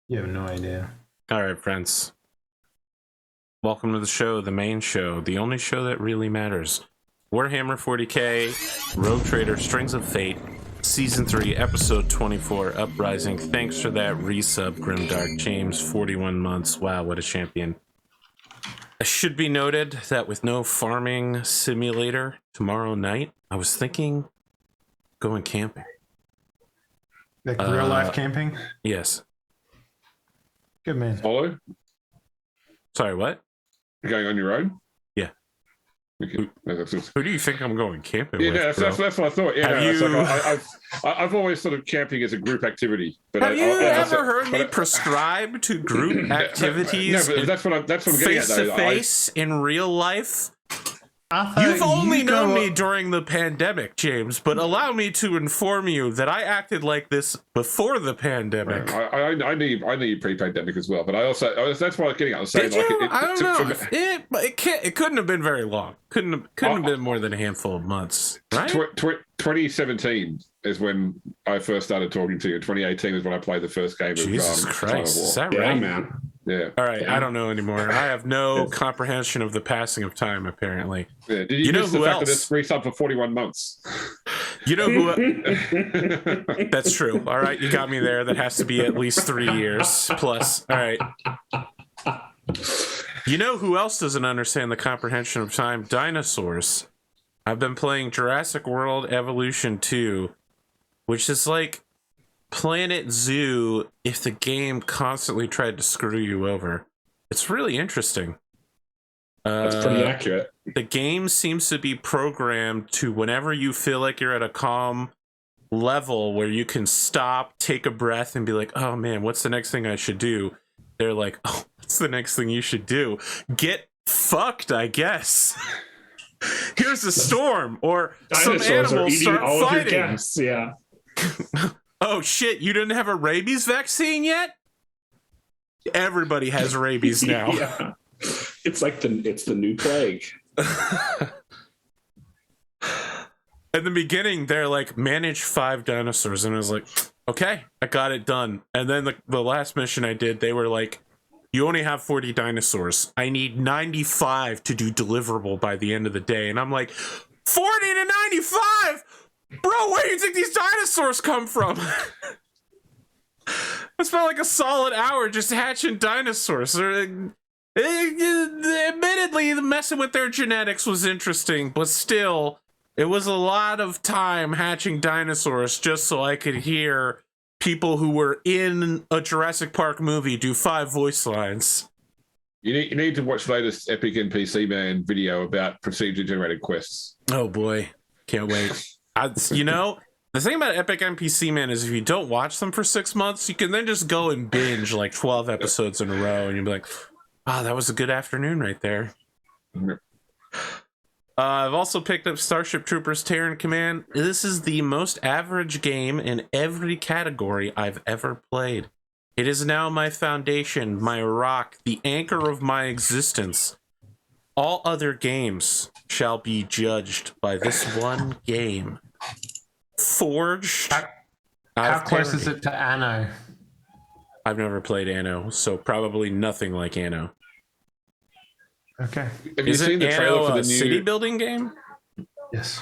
You have no idea. All right, friends. Welcome to the show, the main show, the only show that really matters. Warhammer 40K, Rogue Trader, Strings of Fate, Season 3, Episode 24, Uprising. Thanks for that resub, Grimdark. James, 41 months. Wow, what a champion. It should be noted that with no farming simulator tomorrow night, I was thinking going camping. Like real life camping? Yes. Good man. Follow? Sorry, what? You're going on your own? Yeah. Okay. Who do you think I'm going camping Yeah, with, that's what I thought. Yeah, Have you... I've always sort of camping as a group activity. But Have you ever heard me prescribe to group activities? No, but that's what I'm getting at. Face to face in real life. You've only known me during the pandemic, James, but allow me to inform you that I acted like this before the pandemic. I knew you pre-pandemic as well, but that's what I was getting at. I was saying, Did you? I don't know. It couldn't have been very long. Couldn't have been more than a handful of months, right? 2017 is when I first started talking to you. 2018 is when I played the first game. Jesus Christ, is that right? Yeah, man. Yeah. All right, I don't know anymore. I have no comprehension of the passing of time, apparently. Yeah. Did you know miss the who fact else? that it's resub for 41 months? You know who? That's true. All right, you got me there. That has to be at least 3 years plus. All right. You know who else doesn't understand the comprehension of time? Dinosaurs. I've been playing Jurassic World Evolution 2, which is like Planet Zoo if the game constantly tried to screw you over. It's really interesting. That's pretty accurate. The game seems to be programmed to whenever you feel like you're at a calm level where you can stop, take a breath, and be like, oh man, what's the next thing I should do? They're like, oh, what's the next thing you should do? Get fucked, I guess. Here's a storm, or some animals start fighting. Yeah. Oh shit, you didn't have a rabies vaccine yet? Everybody has rabies now. Yeah. It's like it's the new plague. In the beginning, they're like, manage 5 dinosaurs, and I was like, okay, I got it done. And then the last mission I did, they were like, you only have 40 dinosaurs. I need 95 to do deliverable by the end of the day. And I'm like, 40 to 95? Bro, where do you think these dinosaurs come from? I spent like a solid hour just hatching dinosaurs. Admittedly, the messing with their genetics was interesting, but still, it was a lot of time hatching dinosaurs just so I could hear people who were in a Jurassic Park movie do 5 voice lines. You need to watch the latest Epic NPC Man video about procedure generated quests. Oh boy, can't wait. You know, the thing about Epic NPC Man is if you don't watch them for 6 months, you can then just go and binge like 12 episodes in a row, and you'll be like, wow, that was a good afternoon right there. I've also picked up Starship Troopers Terran Command. This is the most average game in every category I've ever played. It is now my foundation, my rock, the anchor of my existence. All other games shall be judged by this one game. Forged. How close is it to Anno? I've never played Anno, so probably nothing like Anno. Okay. Have you seen the trailer for the new city building game? Yes.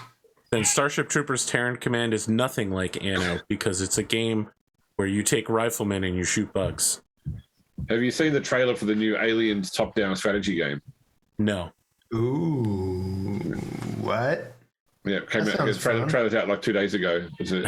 Then Starship Troopers Terran Command is nothing like Anno because it's a game where you take riflemen and you shoot bugs. Have you seen the trailer for the new Aliens top-down strategy game? No. Ooh. What? Yeah, it came out. The trailer's out like 2 days ago. It's a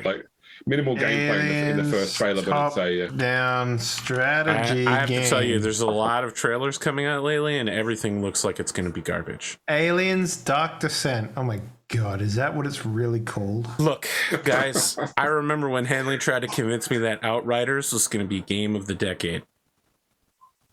like minimal gameplay in the first trailer, but it's a down strategy. I have game. to tell you, there's a lot of trailers coming out lately, and everything looks like it's going to be garbage. Aliens Dark Descent. Oh my god, is that what it's really called? Look, guys, I remember when Hanley tried to convince me that Outriders was going to be game of the decade.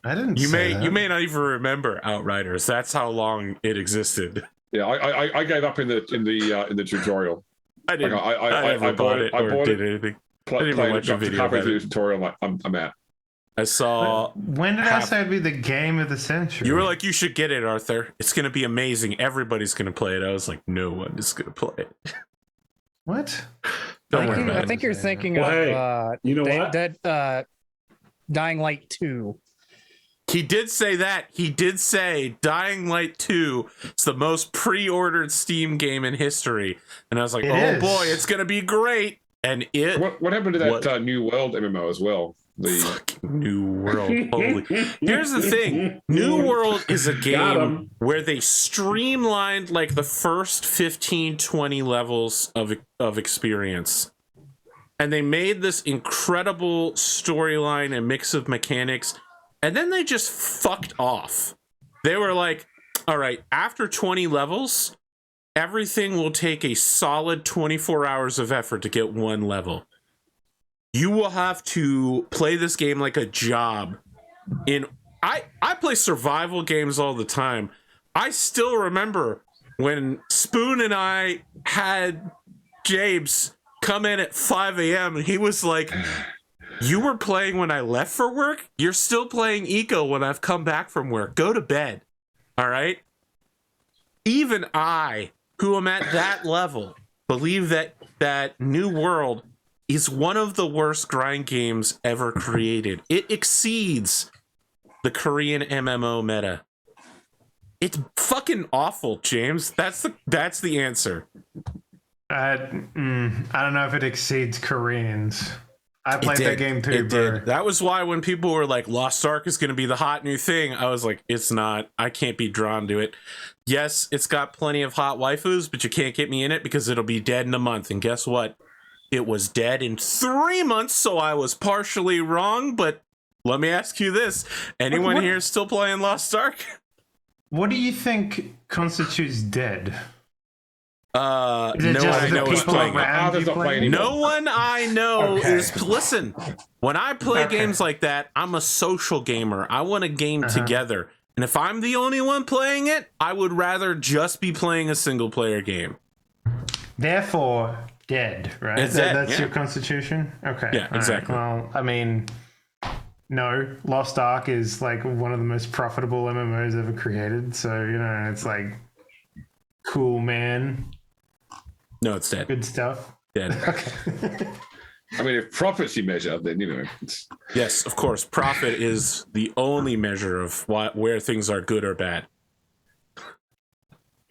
I didn't. You may not even remember Outriders. That's how long it existed. Yeah, I gave up in the tutorial. I didn't. Like, I never bought it or did anything. I didn't even watch a video halfway about through it. the tutorial. I'm out. I saw. When did I say it'd be the game of the century? You were like, you should get it, Arthur. It's going to be amazing. Everybody's going to play it. I was like, no one is going to play it. What? Don't worry about it. I think you're thinking Well, of hey, you know what? that Dying Light 2. He did say that. He did say Dying Light 2 is the most pre-ordered Steam game in history. And I was like, boy, it's going to be great. And What happened to that New World MMO as well? Fucking New World. Holy. Here's the thing. New World is a game where they streamlined like the first 15, 20 levels of experience. And they made this incredible storyline and mix of mechanics. And then they just fucked off. They were like, all right, after 20 levels, everything will take a solid 24 hours of effort to get one level. You will have to play this game like a job. I play survival games all the time. I still remember when Spoon and I had James come in at 5 a.m. and he was like, you were playing when I left for work? You're still playing Eco when I've come back from work. Go to bed. All right? Even I, who am at that level, believe that New World is one of the worst grind games ever created. It exceeds the Korean MMO meta. It's fucking awful, James. That's the answer. I don't know if it exceeds Koreans. I played that game too, It bro. did. That was why when people were like, Lost Ark is going to be the hot new thing, I was like, it's not. I can't be drawn to it. Yes, it's got plenty of hot waifus, but you can't get me in it because it'll be dead in a month. And guess what? It was dead in 3 months, so I was partially wrong. But let me ask you this. Anyone here still playing Lost Ark? What do you think constitutes dead? No one I know is playing it. No one I know is. Listen, when I play games like that, I'm a social gamer. I want to game together. And if I'm the only one playing it, I would rather just be playing a single player game. Therefore, dead, right? It's dead, that's your constitution? Okay. Yeah, exactly. Right. Well, I mean, no, Lost Ark is like one of the most profitable MMOs ever created. So, you know, it's like, cool, man. No, it's dead. Good stuff. Dead. Okay. I mean, if profits you measure, then, you know. Yes, of course. Profit is the only measure of where things are good or bad.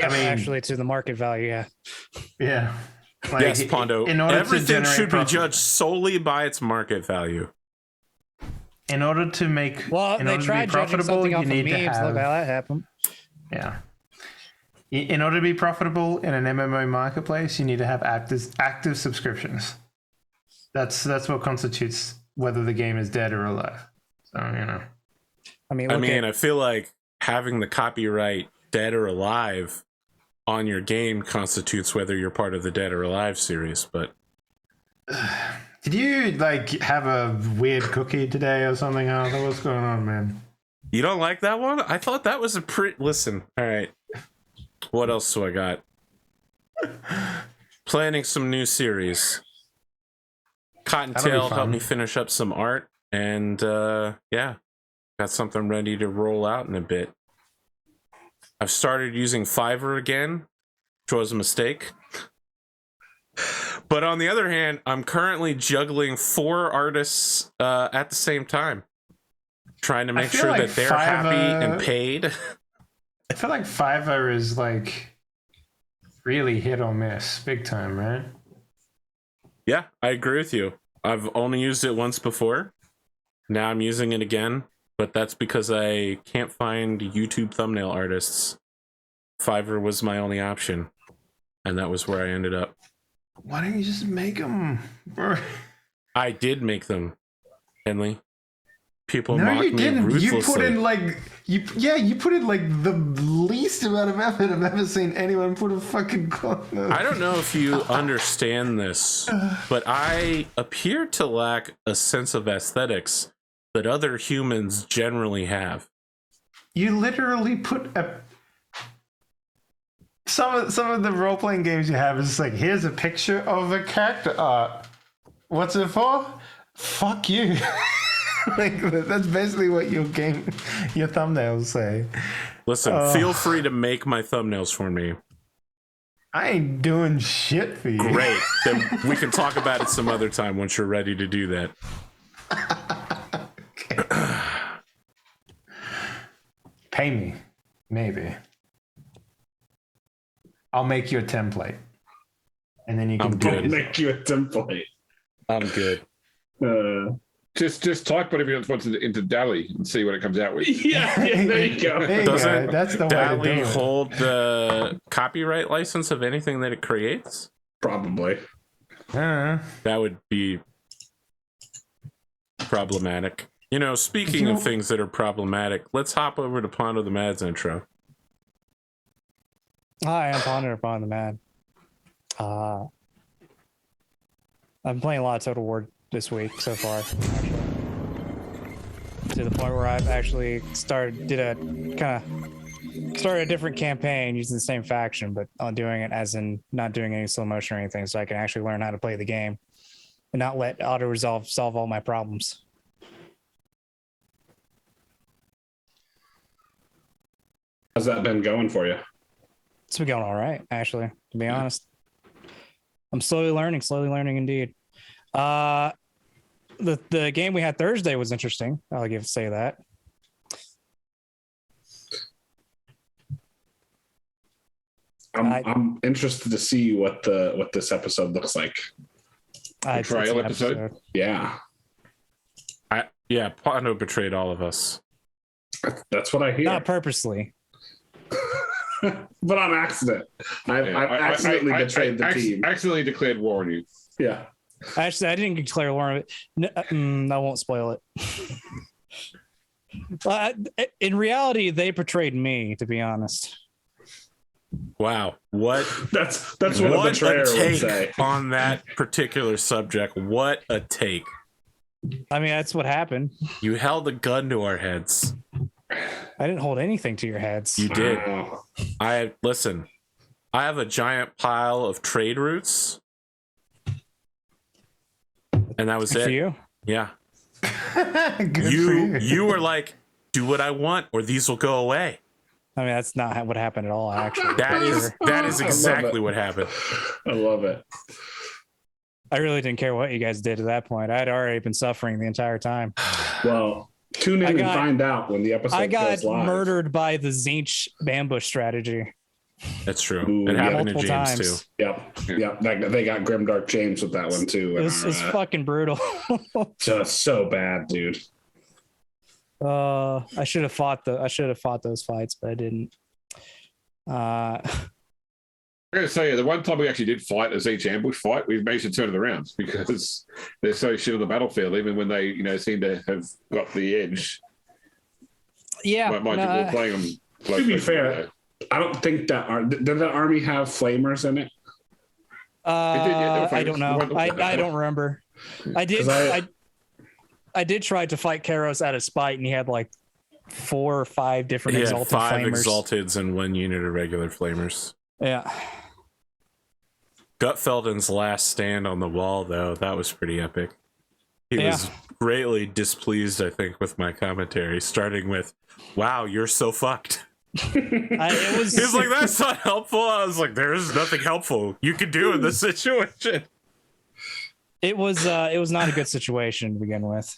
I mean, actually, to the market value, yeah. Yeah. Like, yes, Pondo. Everything should be judged solely by its market value. In order to make they tried judging something off of memes. Look how that happened. Yeah. In order to be profitable in an MMO marketplace, you need to have active subscriptions. That's what constitutes whether the game is dead or alive. So, you know. I feel like having the copyright dead or alive on your game constitutes whether you're part of the Dead or Alive series, but did you like have a weird cookie today or something? What's going on, man? You don't like that one? I thought that was a listen, all right. What else do I got? Planning some new series. Cottontail helped me finish up some art, and yeah, got something ready to roll out in a bit. I've started using Fiverr again, which was a mistake. But on the other hand, I'm currently juggling 4 artists at the same time, trying to make sure like that they're happy and paid. I feel like Fiverr is like really hit or miss, big time, right? Yeah, I agree with you. I've only used it once before. Now I'm using it again, but that's because I can't find YouTube thumbnail artists. Fiverr was my only option, and that was where I ended up. Why don't you just make them? I did make them, Henley. People mock me ruthlessly. You put in like you put in like the least amount of effort I've ever seen anyone put a fucking corner. I don't know if you understand this, but I appear to lack a sense of aesthetics that other humans generally have. You literally put some of the role playing games you have is just like, here's a picture of a character art. What's it for? Fuck you. Like, that's basically what your thumbnails say. Listen, feel free to make my thumbnails for me. I ain't doing shit for you. Great. Then we can talk about it some other time once you're ready to do that. Okay. Pay me. Maybe. I'll make you a template. And then you can I'll make you a template. I'm good. Just type whatever you want into DALL-E and see what it comes out with. Yeah, there you go. Doesn't that's the way to do DALL-E it. hold the copyright license of anything that it creates? Probably. Uh, That would be problematic. You know, speaking of things that are problematic, let's hop over to Pond of the Mad's intro. Hi, I'm Ponder upon the Mad. I'm playing a lot of Total War this week so far, actually. To the point where I've actually started a different campaign using the same faction, but I'm doing it as in not doing any slow motion or anything, so I can actually learn how to play the game and not let auto resolve solve all my problems. How's that been going for you? It's been going all right, actually, to be honest. I'm slowly learning indeed. The game we had Thursday was interesting. I'll say that. I'm interested to see what this episode looks like. Trial episode? Yeah. Pondo betrayed all of us. That's what I hear. Not purposely. But on accident. I accidentally betrayed the team. Accidentally declared war on you. Yeah. Actually, I didn't declare war on it. I won't spoil it. In reality, they betrayed me, to be honest. Wow. What? That's what a betrayer would say. On that particular subject, what a take. I mean, that's what happened. You held a gun to our heads. I didn't hold anything to your heads. You did. Listen, I have a giant pile of trade routes. And that was Good it. for you. Yeah. Good for you. You were like, do what I want or these will go away. I mean, that's not what happened at all, actually. That is exactly what happened. I love it. I really didn't care what you guys did at that point. I'd already been suffering the entire time. Well, tune in and find out when the episode goes live. I got murdered by the Zinch ambush strategy. That's true. Ooh, it happened to multiple James times. too. Yep. They got Grimdark James with that one too. It's fucking brutal. Just so bad, dude. I should have fought those fights, but I didn't. I gotta say, the one time we actually did fight a Zinch ambush fight, we managed to turn it around because they're so shit on the battlefield, even when they, seem to have got the edge. Yeah. Mind you, we're playing them. To be fair, I don't think that did that army have flamers in it? I don't know. I don't remember. I did try to fight Karos out of spite, and he had like 4 or 5 different exalted 5 flamers. exalteds and 1 unit of regular flamers. Yeah. Gutfelden's last stand on the wall, though, that was pretty epic. He was greatly displeased, I think, with my commentary, starting with, "Wow, you're so fucked." He was like, "That's not helpful." I was like, "There's nothing helpful you could do in this situation." It was not a good situation to begin with.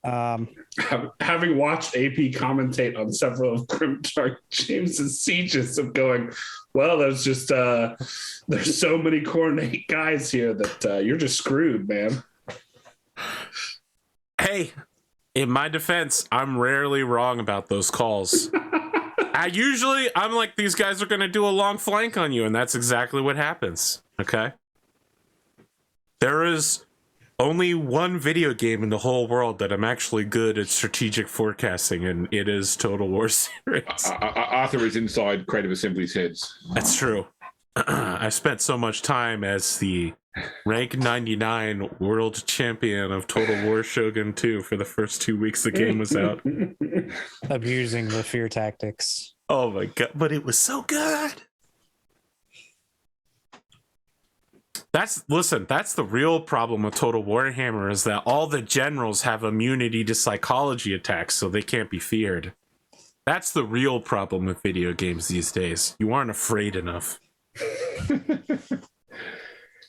Having watched AP commentate on several of Grimdark James's sieges, of going, well, there's just there's so many coronate guys here that you're just screwed, man. Hey, in my defense, I'm rarely wrong about those calls. I'm like, these guys are going to do a long flank on you, and that's exactly what happens. Okay? There is only one video game in the whole world that I'm actually good at strategic forecasting, and it is Total War Series. Arthur is inside Creative Assembly's heads. That's true. I spent so much time as the rank 99 world champion of Total War Shogun 2 for the first 2 weeks the game was out. Abusing the fear tactics. Oh my god, but it was so good. That's the real problem with Total Warhammer, is that all the generals have immunity to psychology attacks, so they can't be feared. That's the real problem with video games these days. You aren't afraid enough.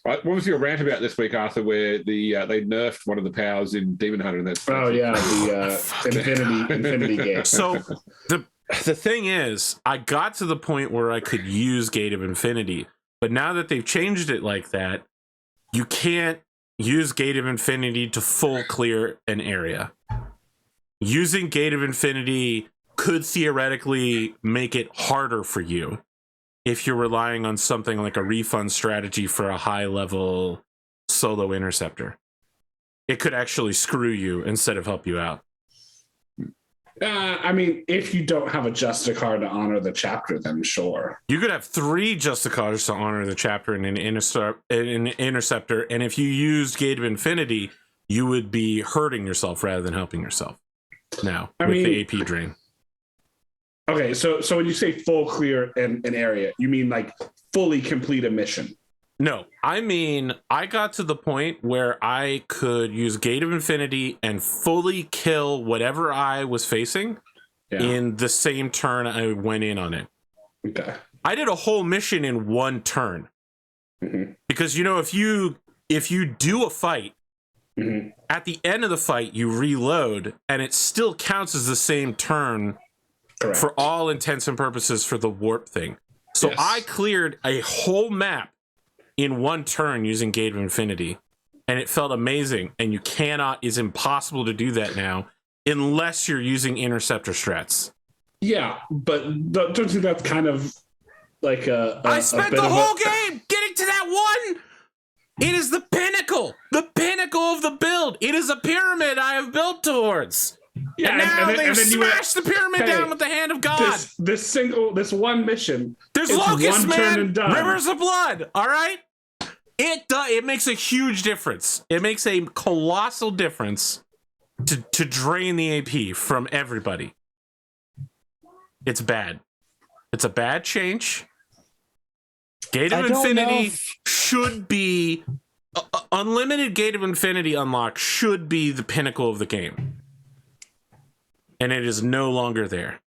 What was your rant about this week, Arthur, where they nerfed one of the powers in Demon Hunter? And that's the Infinity game. So The thing is, I got to the point where I could use Gate of Infinity, but now that they've changed it like that, you can't use Gate of Infinity to full clear an area. Using Gate of Infinity could theoretically make it harder for you if you're relying on something like a refund strategy for a high-level solo interceptor. It could actually screw you instead of help you out. I mean, if you don't have a Justicar to honor the chapter, then sure. You could have 3 Justicars to honor the chapter in an interceptor, and if you used Gate of Infinity, you would be hurting yourself rather than helping yourself. Now, with the AP drain. Okay, so when you say full clear an area, you mean like fully complete a mission? No, I mean, I got to the point where I could use Gate of Infinity and fully kill whatever I was facing in the same turn I went in on it. Okay. I did a whole mission in one turn. Mm-hmm. Because, you know, if you do a fight, at the end of the fight, you reload, and it still counts as the same turn. Correct. For all intents and purposes for the warp thing. So I cleared a whole map in one turn using Gate of Infinity, and it felt amazing. And you cannot, is impossible to do that now unless you're using interceptor strats. Yeah, but don't you think that's kind of like I spent the whole game getting to that one. It is the pinnacle of the build. It is a pyramid I have built towards. Yeah, and now they've smashed the pyramid down with the hand of God. This one mission. There's Locust Man, Rivers of Blood. All right, it makes a huge difference. It makes a colossal difference to drain the AP from everybody. It's bad. It's a bad change. Gate of Infinity should be unlimited. Gate of Infinity unlock should be the pinnacle of the game. And it is no longer there.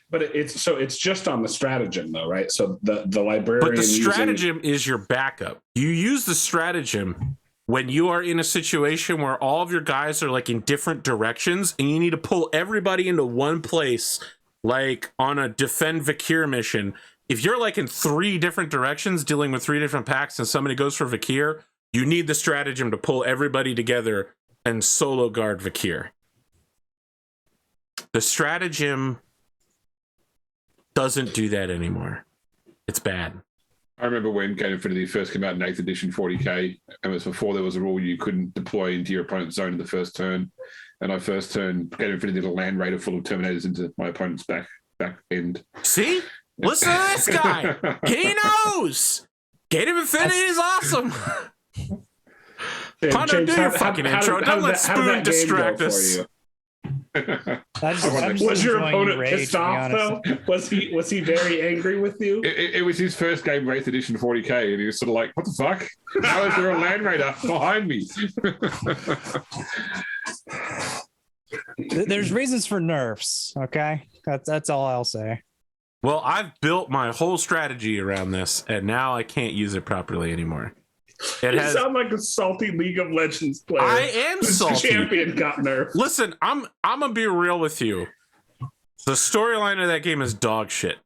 But it's just on the stratagem though, right? So the librarian. But the stratagem is your backup. You use the stratagem when you are in a situation where all of your guys are like in different directions and you need to pull everybody into one place, like on a defend Vakir mission. If you're like in 3 different directions dealing with 3 different packs and somebody goes for Vakir, you need the stratagem to pull everybody together and solo guard Vakir. The stratagem doesn't do that anymore. It's bad. I remember when Gate of Infinity first came out in 8th edition 40K, and it was before there was a rule you couldn't deploy into your opponent's zone in the first turn. And I first turned Gate of Infinity did a land raider full of Terminators into my opponent's back end. See? Listen to this guy. He knows. Gate of Infinity is awesome. Pondo, do your fucking intro. Don't let Spoon distract us. Was your opponent pissed off though? Was he very angry with you? It was his first game, 8th edition 40K, and he was sort of like, "What the fuck? How is there a land raider behind me?" There's reasons for nerfs. Okay, that's all I'll say. Well, I've built my whole strategy around this, and now I can't use it properly anymore. You sound like a salty League of Legends player. I am salty. Champion got nerfed. Listen, I'm gonna be real with you. The storyline of that game is dog shit.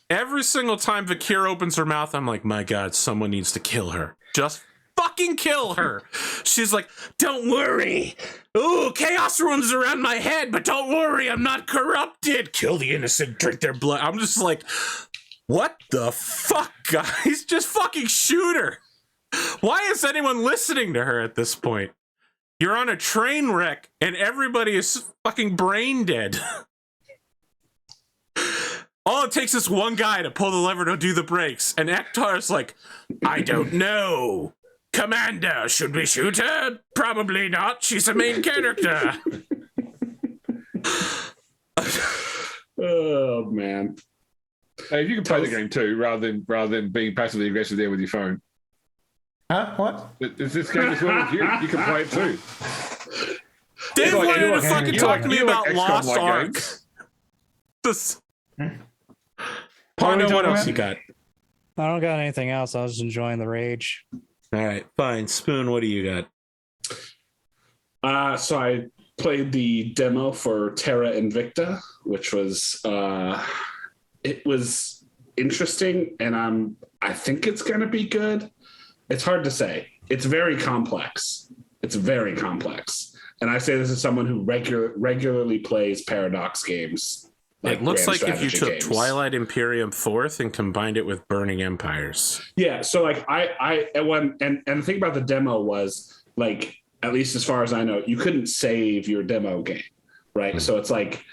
Every single time Vakir opens her mouth, I'm like, my God, someone needs to kill her. Just fucking kill her. She's like, don't worry. Ooh, chaos runes around my head, but don't worry, I'm not corrupted. Kill the innocent, drink their blood. I'm just like, what the fuck, guys? Just fucking shoot her. Why is anyone listening to her at this point? You're on a train wreck and everybody is fucking brain dead. All it takes is one guy to pull the lever to do the brakes. And Ektar's like, I don't know. Commander, should we shoot her? Probably not. She's a main character. Oh, man. Hey, if you can play the game too, rather than being passively aggressive there with your phone. Huh? What? Is this game as well as you? You can play it too. Dave wanted to fucking talk to me about Lost Ark. Pondo, what else you got? I don't got anything else. I was just enjoying the rage. All right, fine. Spoon, what do you got? So I played the demo for Terra Invicta, which was it was interesting, and I think it's going to be good. It's hard to say. It's very complex. And I say this as someone who regularly plays Paradox games. It looks grand like if you strategy took games. Twilight Imperium 4th and combined it with Burning Empires. Yeah, so like the thing about the demo was, like, at least as far as I know, you couldn't save your demo game, right? Mm-hmm. So it's like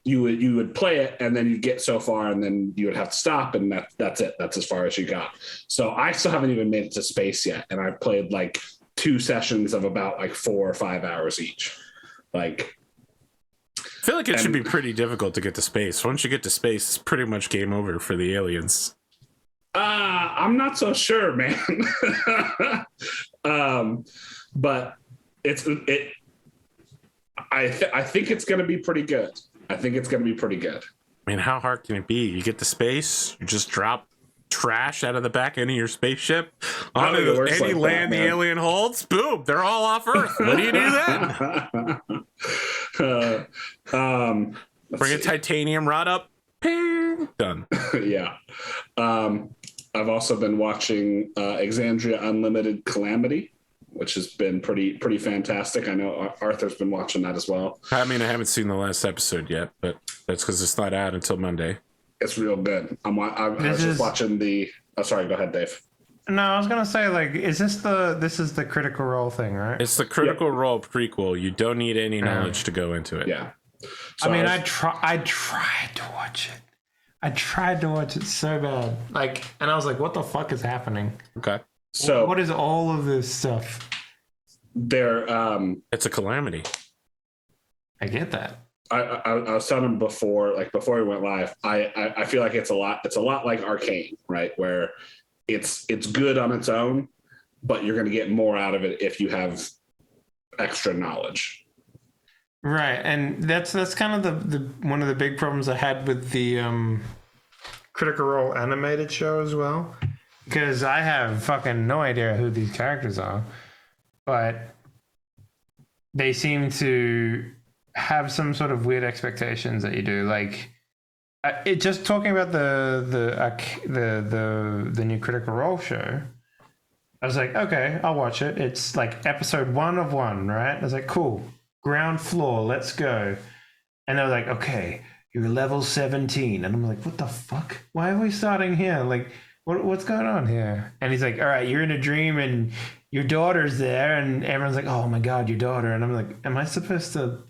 you would play it and then you'd get so far and then you would have to stop, and that's it. That's as far as you got. So I still haven't even made it to space yet, and I've played like 2 sessions of about like 4 or 5 hours each. Like, I feel like it should be pretty difficult to get to space. Once you get to space, it's pretty much game over for the aliens. I'm not so sure, man. But I think it's going to be pretty good. I mean, how hard can it be? You get to space, you just drop trash out of the back end of your spaceship onto any land the alien holds. Boom, they're all off Earth. What do you do then? Bring a titanium rod up. Ping, done. Yeah. I've also been watching Exandria Unlimited Calamity, which has been pretty fantastic. I know Arthur's been watching that as well. I mean, I haven't seen the last episode yet, but that's because it's not out until Monday. It's real good. I was just watching the... Oh, sorry, go ahead, Dave. No, I was gonna say, like, this is the Critical Role thing, right? It's the Critical Role prequel. You don't need any knowledge to go into it. Yeah. So I tried to watch it. I tried to watch it so bad. Like, and I was like, what the fuck is happening? Okay. So what is all of this stuff? It's a calamity. I get that. I was telling him before we went live, I feel like it's a lot like Arcane, right? Where it's good on its own, but you're going to get more out of it if you have extra knowledge. Right, and that's kind of the one of the big problems I had with the Critical Role animated show as well, because I have fucking no idea who these characters are, but they seem to have some sort of weird expectations that you do. Like, it just talking about the new Critical Role show. I was like, okay, I'll watch it. It's like episode 1 of 1, right? I was like, cool. Ground floor, let's go. And they were like, okay, you're level 17. And I'm like, what the fuck? Why are we starting here? Like, what's going on here? And he's like, all right, you're in a dream and your daughter's there. And everyone's like, oh my God, your daughter. And I'm like, am I supposed to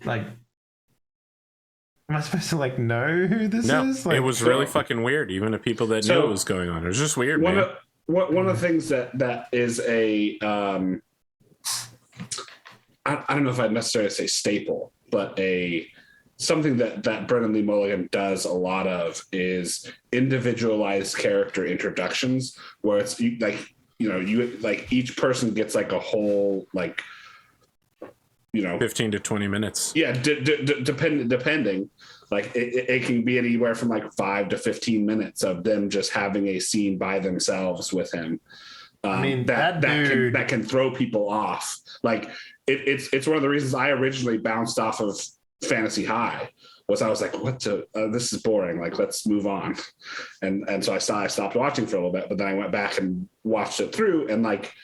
know who this is? Like, it was really fucking weird, even to people that knew what was going on. It was just weird, one of the things that is a I don't know if I'd necessarily say staple, but something that Brennan Lee Mulligan does a lot of is individualized character introductions, where it's like, each person gets like a whole, like, 15 to 20 minutes. Yeah, depending. Like, it can be anywhere from like 5 to 15 minutes of them just having a scene by themselves with him. I mean, that can throw people off. Like, it's one of the reasons I originally bounced off of Fantasy High, was I was like, this is boring. Like, let's move on. And so I stopped watching for a little bit, but then I went back and watched it through, and like,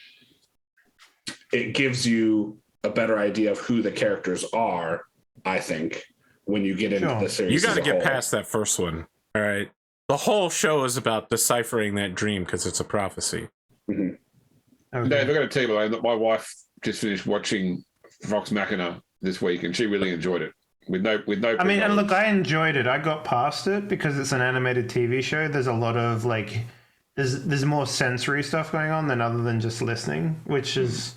it gives you a better idea of who the characters are, I think, when you get into the series. You got to get past that first one. All right. The whole show is about deciphering that dream because it's a prophecy. Mm-hmm. Okay. Dave, I've got to tell you that my wife just finished watching Vox Machina this week, and she really enjoyed it. With no. I mean, and look, I enjoyed it. I got past it because it's an animated TV show. There's a lot of like, there's more sensory stuff going on than other than just listening, which is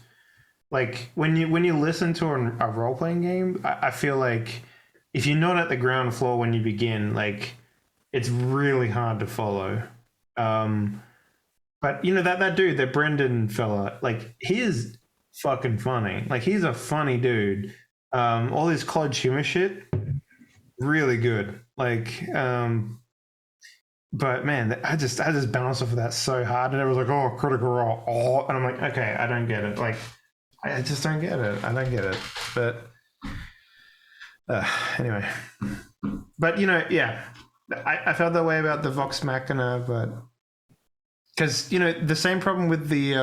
like when you listen to a role playing game. I feel like if you're not at the ground floor when you begin, like, it's really hard to follow. But that dude, that Brendan fella, like, he is fucking funny. Like, he's a funny dude. All his Claude Schumer shit, really good. Like, but man, I just bounced off of that so hard, and it was like, oh, Critical Role, and I'm like, okay, I don't get it. Like, I just don't get it. I don't get it. But Anyway, but yeah, I felt that way about the Vox Machina, but because the same problem with the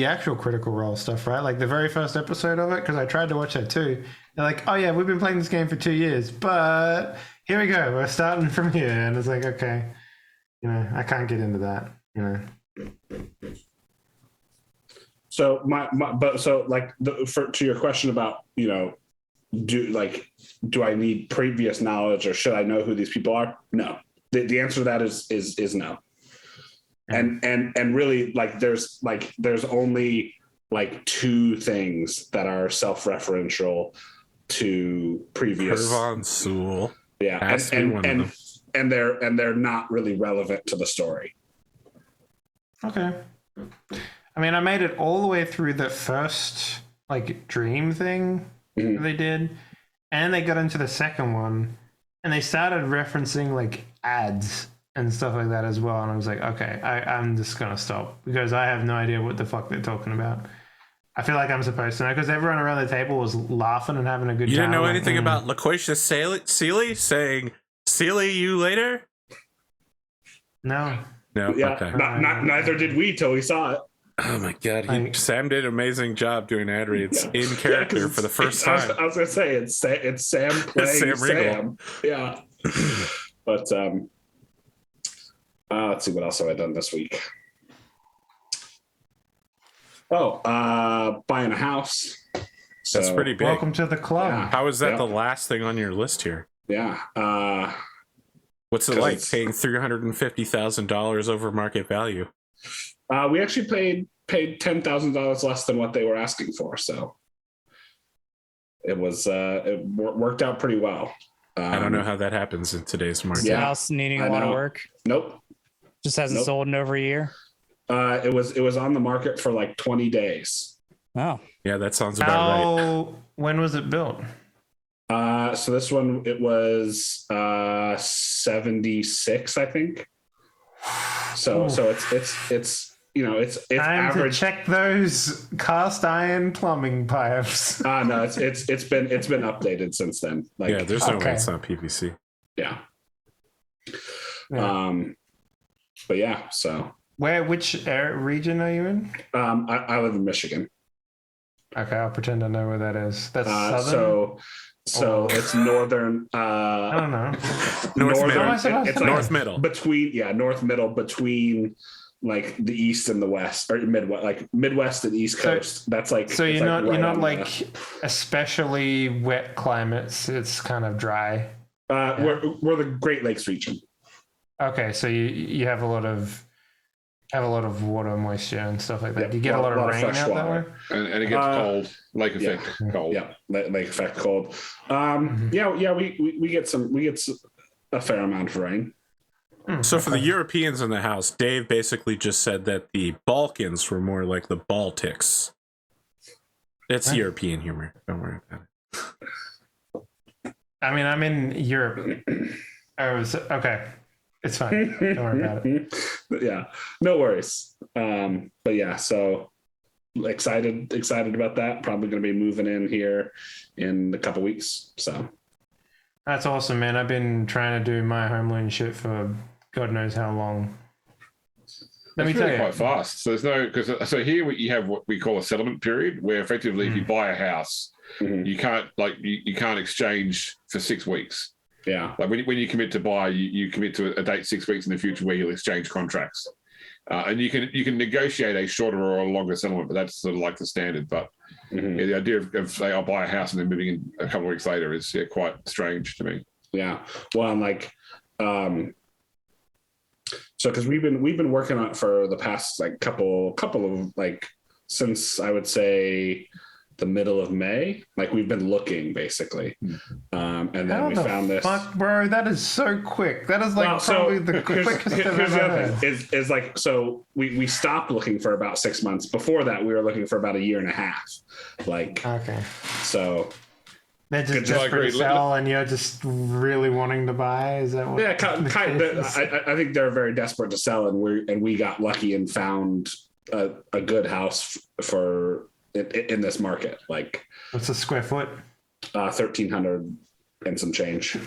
actual Critical Role stuff, right? Like the very first episode of it, because I tried to watch that too. They're like, oh yeah, we've been playing this game for 2 years, but here we go, we're starting from here, and it's like, okay, I can't get into that, So to your question about do I need previous knowledge or should I know who these people are? No. The answer to that is no. And really there's only two things that are self-referential to previous. Pervon Sewell. Yeah, and they're not really relevant to the story. Okay. I mean, I made it all the way through the first dream thing they did, and they got into the second one, and they started referencing ads and stuff like that as well. And I was like, okay, I'm just gonna stop because I have no idea what the fuck they're talking about. I feel like I'm supposed to know because everyone around the table was laughing and having a good time. You didn't know anything about Loquacious Sealy saying, "Sealy, you later"? No. Yeah, okay. Neither did we till we saw it. Oh my god, Sam did an amazing job doing Adrian's in character for the first time. I was gonna say it's Sam playing Sam. Yeah, but let's see what else have I done this week. Buying a house. So, that's pretty big. Welcome to the club. Yeah. How is that the last thing on your list here? Yeah. What's it like paying $350,000 over market value? We actually paid $10,000 less than what they were asking for, so it worked out pretty well. I don't know how that happens in today's market. Yeah, house needing a lot of work. Nope. Just hasn't sold in over a year. It was on the market for 20 days. Oh, yeah, that sounds about right. When was it built? So this one, it was 76, I think. So it's time average. To check those cast iron plumbing pipes. No, it's been updated since then. There's no way it's not PVC. Yeah. But yeah, so which region are you in? I live in Michigan. Okay, I'll pretend I know where that is. That's southern. So it's northern. I don't know. North middle. North middle between the east and the west, or Midwest, Midwest and East Coast. That's so you're not especially wet climates. It's kind of dry. We're the Great Lakes region. Okay, so you have a lot of water moisture and stuff like that. Yeah, do you get a lot of rain out that way? And it gets cold, lake effect cold. Yeah, lake effect cold. We get a fair amount of rain. So for the Europeans in the house, Dave basically just said that the Balkans were more like the Baltics. It's European humor. Don't worry about it. I mean, I'm in Europe. Okay. It's fine. Don't worry about it. Yeah, no worries. But yeah, so excited about that. Probably going to be moving in here in a couple weeks. So that's awesome, man. I've been trying to do my home loan shit for God knows how long. Let me tell you, quite fast. So so here you have what we call a settlement period, where effectively if you buy a house, you can't you can't exchange for 6 weeks. Yeah, when you commit to buy, you commit to a date 6 weeks in the future where you'll exchange contracts, and you can negotiate a shorter or a longer settlement, but that's sort of the standard. But the idea of say I'll buy a house and then moving in a couple of weeks later is quite strange to me. Yeah, well, I'm so because we've been working on it for the past couple of since I would say the middle of May. We've been looking basically, and then we found this. Fuck, bro, that is so quick. That is probably the quickest I've ever heard. Is so we stopped looking for about 6 months. Before that, we were looking for about a year and a half. Okay, so they're just desperate to sell, and you're just really wanting to buy. Is that what? Yeah, kind of. I think they're very desperate to sell, and we got lucky and found a good house for. In this market, what's a square foot? 1,300 and some change.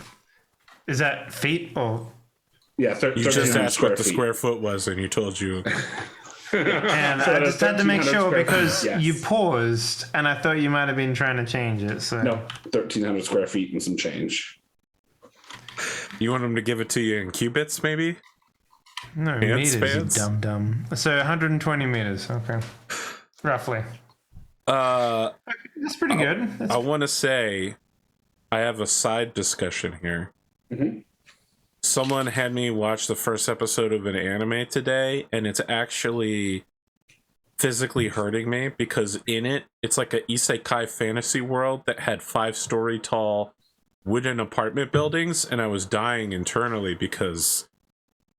Is that feet or? Yeah, You just asked what the feet. square foot was, and you told you. And So I just had to make 1,300 sure square because feet, yes. you paused, and I thought you might have been trying to change it. So No, 1,300 square feet and some change. You want him to give it to you in cubits, maybe? no Hand meters, spans? you dumb. So 120 meters, okay, roughly. That's pretty good. That's I want to say I have a side discussion here. Mhm. Someone had me watch the first episode of an anime today, and it's actually physically hurting me because in it, it's like a isekai fantasy world that had 5-story tall wooden apartment buildings, and I was dying internally because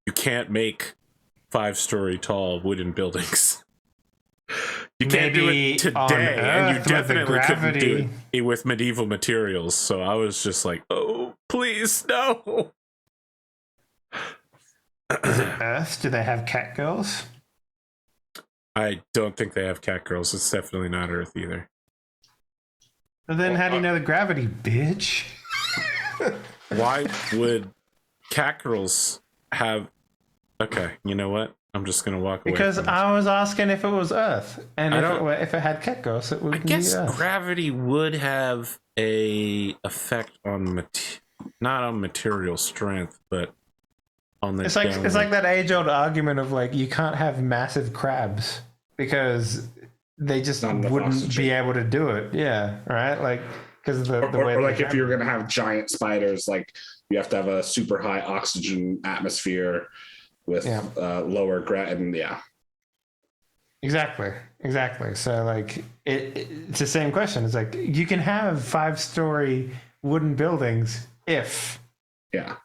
you can't make 5-story tall wooden buildings. You can't do Maybe it on today, and you Earth with the definitely couldn't do gravity. it with medieval materials. So I was just like, "Oh, please, no!" Is it Earth? Do they have cat girls? I don't think they have cat girls. It's definitely not Earth either. Well, then how do you know the gravity, bitch? Why would cat girls have? Okay, you know what? I'm just gonna walk away. Because from this. I was asking if it was Earth, and I if don't- if it had cat girls, it would I be guess Earth. gravity would have a effect on not on material strength, but on the. It's like downward- it's like that age-old argument of like you can't have massive crabs because they just Not enough wouldn't oxygen. be able to do it. Yeah, right. Like because of the way. Or they like if have you're it. going to have giant spiders, like you have to have a super high oxygen atmosphere with Yeah. lower and yeah. Exactly. So like it's the same question. It's like you can have 5-story wooden buildings if Yeah.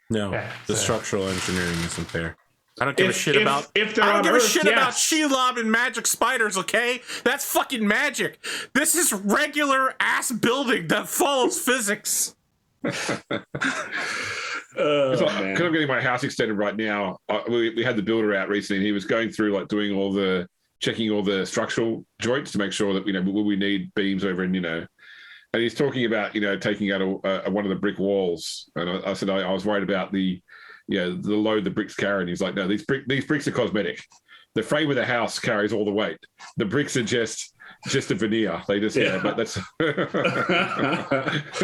No, Yeah, the so- structural engineering isn't there. I don't give a If- shit if- about. if they're I don't on give a Earth, shit about yes. Shelob and magic spiders. Okay, that's fucking magic. This is regular ass building that follows physics. Because Man. I'm getting my house extended right now. We had the builder out recently, and he was going through like doing checking all the structural joints to make sure that will we need beams over and and he's talking about taking out one of the brick walls, and I said I was worried about the load the bricks carry, and he's like, no, these bricks are cosmetic. The frame of the house carries all the weight. The bricks are just a veneer. They just but that's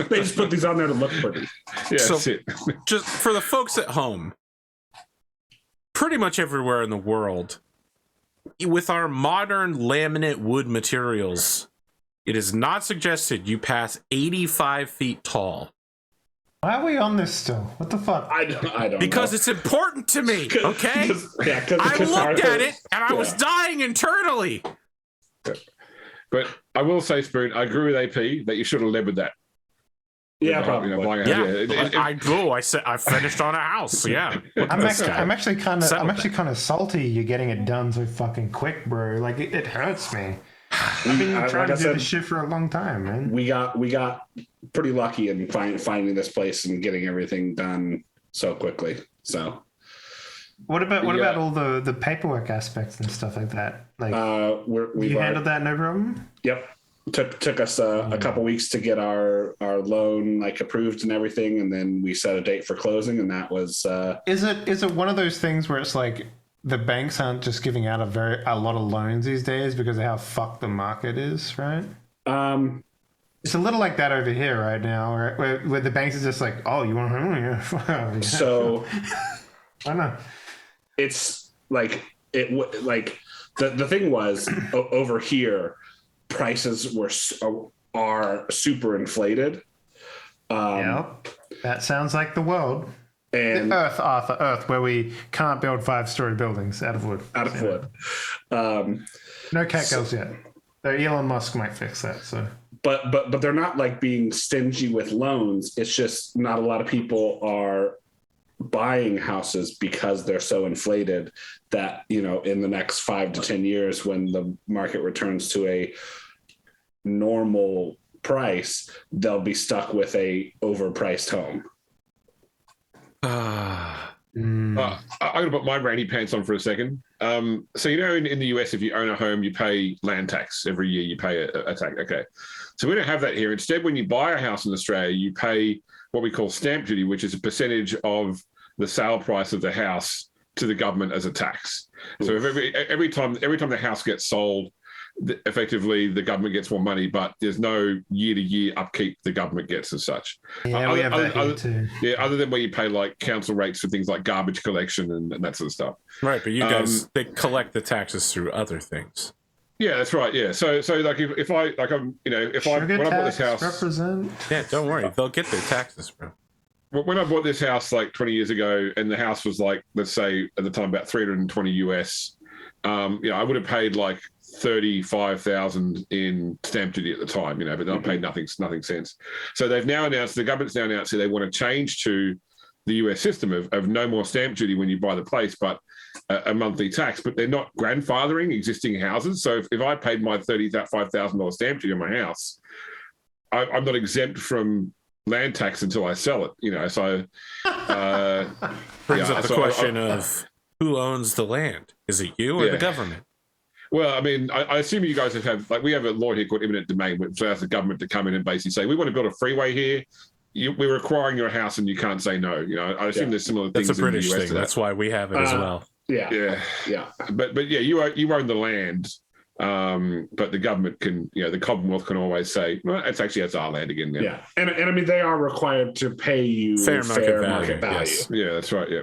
They just put these on there to look pretty. So- that's it. Just for the folks at home, pretty much everywhere in the world, with our modern laminate wood materials, it is not suggested you pass 85 feet tall. why are we on this still? What the fuck? I don't Because know. it's important to me, okay? I Because looked at it and I was dying internally. But I will say, Spoon, I agree with AP that you should have led with that. Yeah, probably. Buying a house. I said I finished on a house. Yeah, Look at this guy. I'm actually kind Settle of salty. You're getting it done so fucking quick, bro. Like it hurts me. I've been Like trying I to do said, this shit for a long time, man. we got pretty lucky in finding this place and getting everything done so quickly. So What about Yeah. all the paperwork aspects and stuff like that? Like we've you already- handled that no problem. Yep. Took us a couple weeks to get our loan like approved and everything, and then we set a date for closing, and that was Is it one of those things where it's like the banks aren't just giving out a lot of loans these days because of how fucked the market is, right? It's a little like that over here right now, where the banks are just like, oh, you want to? so I don't know. it's like the thing was over here prices are super inflated. Yep, that sounds like the world. And Earth, Arthur, Earth, where we can't build 5-story buildings out of wood. out of wood. No cat girls yet. Though Elon Musk might fix that. So But they're not like being stingy with loans. It's just not a lot of people are buying houses because they're so inflated that in the next 5 to 10 years, when the market returns to a normal price, they'll be stuck with a overpriced home. I'm going to put my randy pants on for a second. So in the US, if you own a home, you pay land tax every year. You pay a tax. Okay, so we don't have that here. Instead, when you buy a house in Australia, you pay what we call stamp duty, which is a percentage of the sale price of the house to the government as a tax. So if every time the house gets sold, effectively the government gets more money, but there's no year-to-year upkeep the government gets as such. Yeah, we have that here too. Yeah, other than where you pay like council rates for things like garbage collection and that sort of stuff. Right, but you guys they collect the taxes through other things. Yeah, that's right. Yeah, so like if I like I'm when I bought this house, represent. Yeah, don't worry, they'll get their taxes, bro. When I bought this house like 20 years ago, and the house was like, let's say at the time about 320 US, I would have paid like 35,000 in stamp duty at the time, but I paid nothing since. So the government's now announced that they want to change to the US system of no more stamp duty when you buy the place, but a monthly tax. But they're not grandfathering existing houses. So if I paid my $35,000 stamp duty on my house, I'm not exempt from land tax until I sell it. So brings up the question of who owns the land. Is it you or the government? Well, I mean, I assume you guys have like, we have a law here called eminent domain, which allows the government to come in and basically say, we want to build a freeway here. We're acquiring your house and you can't say no. I assume there's similar things. That's a British in the US thing. That's why we have it as well. Yeah. But yeah, you own the land, but the government can, the Commonwealth can always say, well, it's our land again. Yeah. And I mean, they are required to pay you fair market value. Yes. Yeah, that's right. Yeah.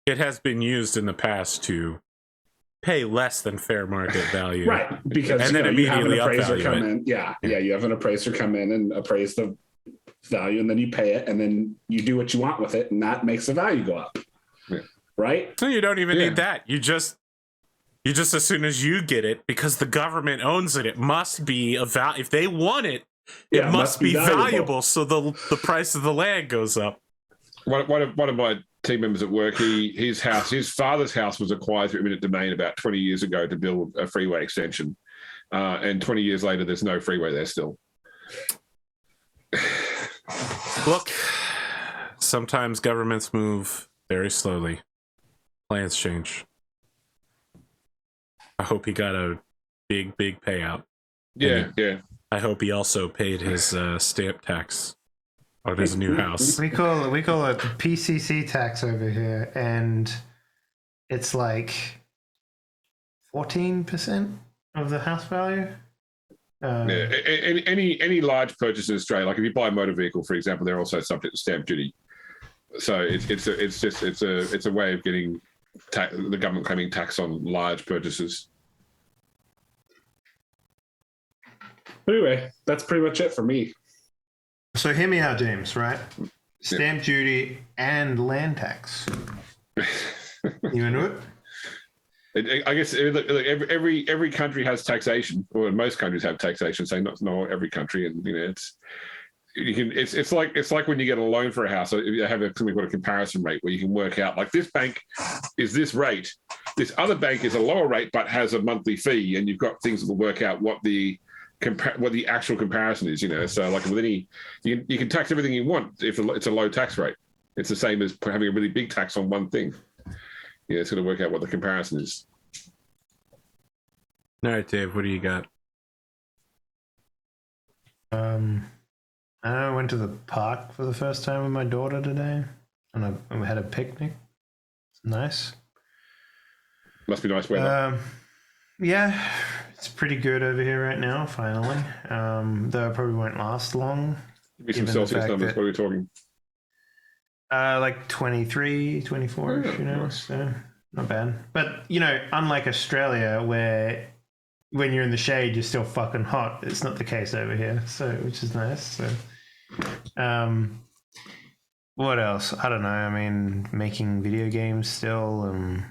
It has been used in the past to pay less than fair market value. Right. Because and then immediately you have an appraiser come it. in. Yeah. You have an appraiser come in and appraise the value, and then you pay it, and then you do what you want with it, and that makes the value go up. Yeah. Right? So you don't even need that. You just as soon as you get it, because the government owns it, it must be a value. If they want it, it must be valuable. So the price of the land goes up. One of my team members at work, his father's house was acquired through eminent domain about 20 years ago to build a freeway extension. And 20 years later, there's no freeway there still. Look, sometimes governments move very slowly. Plans change. I hope he got a big payout. Yeah. I hope he also paid his stamp tax on his new house. We call it the PCC tax over here, and it's like 14% of the house value. Any large purchase in Australia, like if you buy a motor vehicle, for example, they're also subject to stamp duty. So it's a way of getting the government claiming tax on large purchases. But anyway, that's pretty much it for me. So hear me out, James, right? Stamp duty and land tax. You into it? I guess every country has taxation, or most countries have taxation. So not every country, and it's like when you get a loan for a house. So you have something called a comparison rate, where you can work out like this bank is this rate, this other bank is a lower rate but has a monthly fee, and you've got things that will work out what the actual comparison is. So like with any, you can tax everything you want if it's a low tax rate. It's the same as having a really big tax on one thing. It's going to work out what the comparison is. All right, Dave, what do you got? I went to the park for the first time with my daughter today, and we had a picnic. It's nice. Must be nice weather. Yeah, it's pretty good over here right now, finally. Though it probably won't last long. Give me some Celsius numbers. What are we talking? Like 23, 24, nice. So not bad. But, unlike Australia, where when you're in the shade, you're still fucking hot, it's not the case over here, which is nice. So, what else? I don't know. I mean, making video games still,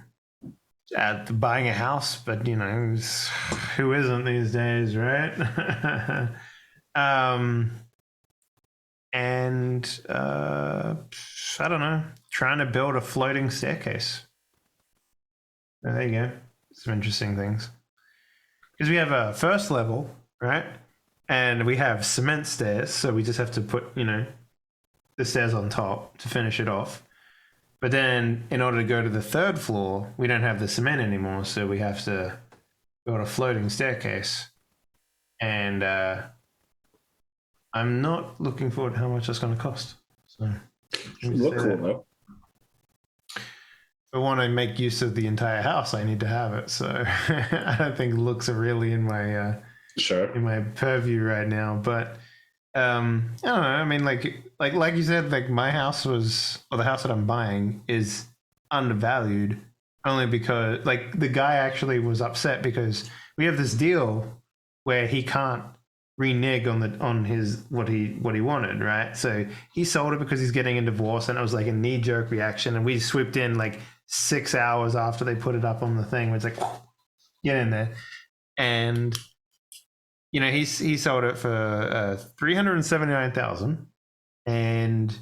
buying a house, but, who isn't these days, right? And I don't know, trying to build a floating staircase. Oh, there you go. Some interesting things. Because we have a first level, right? And we have cement stairs, so we just have to put, the stairs on top to finish it off. But then in order to go to the third floor, we don't have the cement anymore, so we have to build a floating staircase. And I'm not looking forward to how much that's going to cost. So Look cool though. if I want to make use of the entire house, I need to have it. So I don't think looks are really in my in my purview right now. But I don't know. I mean, like you said, like my house was, or the house that I'm buying is undervalued only because like the guy actually was upset because we have this deal where he can't renege on his what he wanted, right? So he sold it because he's getting a divorce, and it was like a knee-jerk reaction, and we swooped in like 6 hours after they put it up on the thing. It's like, get in there. And you know, he sold it for $379,000, and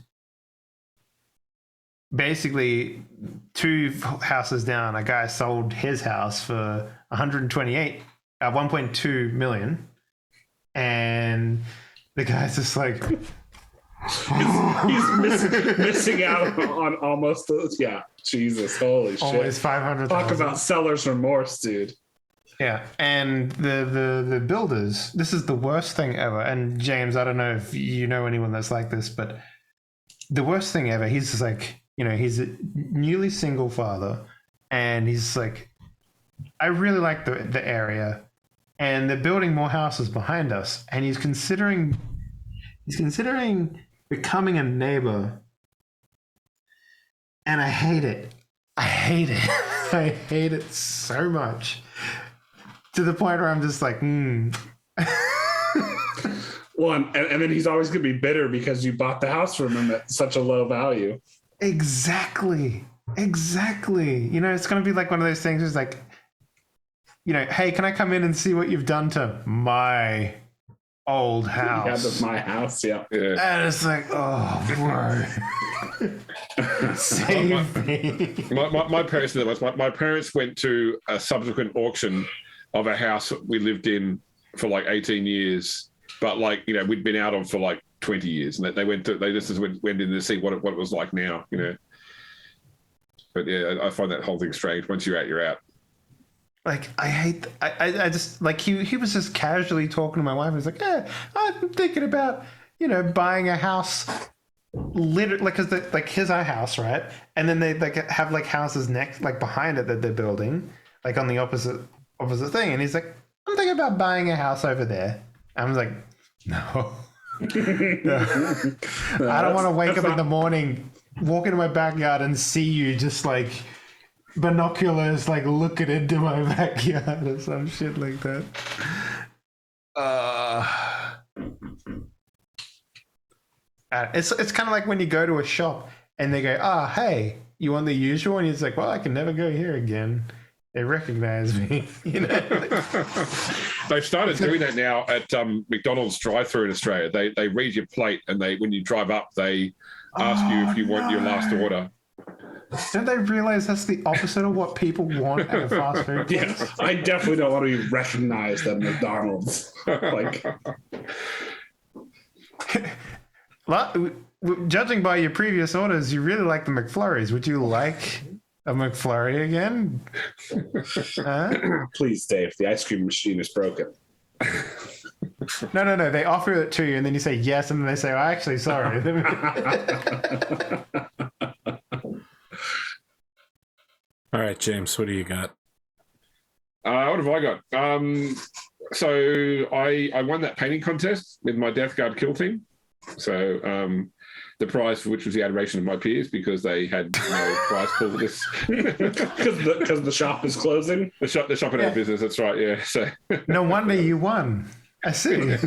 basically 2 houses down, a guy sold his house for 1.2 million, and the guy's just like he's missing out on almost Jesus, holy shit, almost 500,000. Talk about seller's remorse, dude. Yeah, and the builders, this is the worst thing ever. And James, I don't know if you know anyone that's like this, but the worst thing ever, he's just like, you know, he's a newly single father, and he's like, I really like the area, and they're building more houses behind us, and he's considering becoming a neighbor, and I hate it. I hate it. I hate it so much, to the point where I'm just like, Well, and then he's always going to be bitter because you bought the house from him at such a low value. Exactly. You know, it's going to be like one of those things. It's like, you know, hey, can I come in and see what you've done to my old house? Yeah, my house, yeah. And it's like, oh, bro. Save me. My parents went to a subsequent auction of a house we lived in for like 18 years, but like, you know, we'd been out of for like 20 years, and they just went in to see what it was like now, you know. But yeah, I find that whole thing strange. Once you're out, you're out. Like, I just, like, he was just casually talking to my wife. He's like, yeah, I'm thinking about, you know, buying a house, literally, like, cause like here's our house, right? And then they like have like houses next, like behind it that they're building, like on the opposite thing. And he's like, I'm thinking about buying a house over there. I was like, no. No. I don't want to wake up in the morning, walk into my backyard and see you just like binoculars, like looking into my backyard or some shit like that. It's kind of like when you go to a shop and they go, hey, you want the usual? And he's like, well, I can never go here again. They recognize me, you know. They've started doing that now at McDonald's drive-through in Australia. They read your plate, and when you drive up, they ask you if you want your last order. Don't they realize that's the opposite of what people want at a fast food place? Yeah, I definitely don't want to be recognized at McDonald's. Like, judging by your previous orders, you really like the McFlurries. Would you like a McFlurry again? Please, Dave. The ice cream machine is broken. No. They offer it to you, and then you say yes, and then they say, "Oh, actually, sorry." All right, James, what do you got? What have I got? So I won that painting contest with my Death Guard kill team. So the prize for which was the adoration of my peers, because they had no prize pool for this. Because the shop is closing. The shop had no business. That's right. Yeah. So no wonder you won. I see. But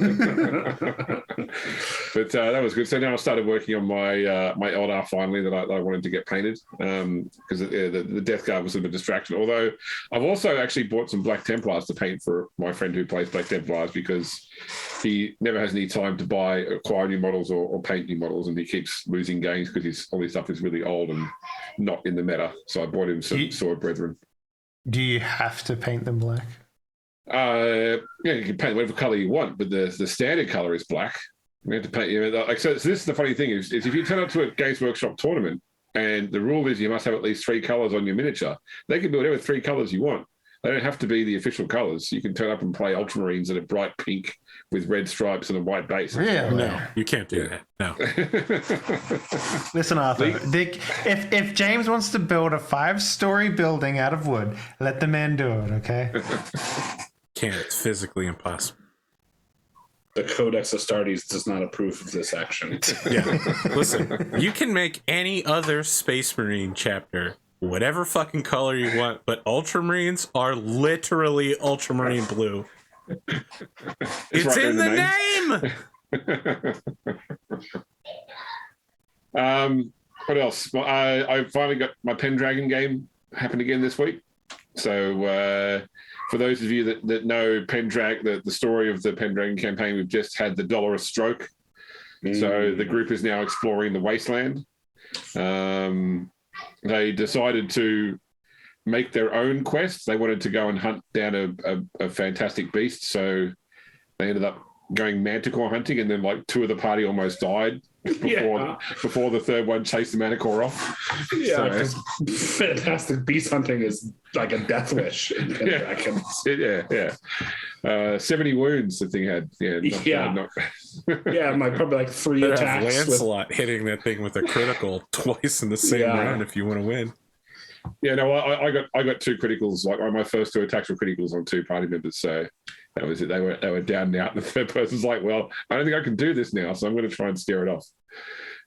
that was good. So now I started working on my my Eldar finally that I wanted to get painted, because the Death Guard was a bit of a distraction. Although I've also actually bought some Black Templars to paint for my friend who plays Black Templars, because he never has any time to acquire new models or paint new models, and he keeps losing games because all his stuff is really old and not in the meta. So I bought him some Sword Brethren. Do you have to paint them black? Yeah, you can paint whatever color you want, but the standard color is black. We have to paint. So this is the funny thing is if you turn up to a Games Workshop tournament And the rule is you must have at least 3 colors on your miniature. They can build whatever 3 colors you want. They don't have to be the official colors. You can turn up and play Ultramarines that are bright pink with red stripes and a white base. Really? No, you can't do that. No. Listen, Arthur. If James wants to build a 5-story building out of wood, let the man do it. Okay. Can't. It's physically impossible. The Codex Astartes does not approve of this action. Yeah. Listen, you can make any other Space Marine chapter whatever fucking color you want, but Ultramarines are literally Ultramarine blue. It's right in the name. What else? Well, I finally got my Pendragon game happened again this week. So for those of you that know Pendragon, the story of the Pendragon campaign, we've just had the Dolorous Stroke. So the group is now exploring the wasteland. They decided to make their own quest. They wanted to go and hunt down a fantastic beast. So they ended up going manticore hunting, and then like 2 of the party almost died before the third one chased the manticore off. Yeah, because fantastic beast hunting is like a death wish. Yeah. 70 wounds the thing had. Probably like 3 Better attacks. have Lancelot hitting that thing with a critical twice in the same round if you want to win. Yeah, no, I got 2 criticals. Like my first 2 attacks were criticals on 2 party members. So that was it. They were down and out. And the third person's like, well, I don't think I can do this now, so I'm going to try and steer it off.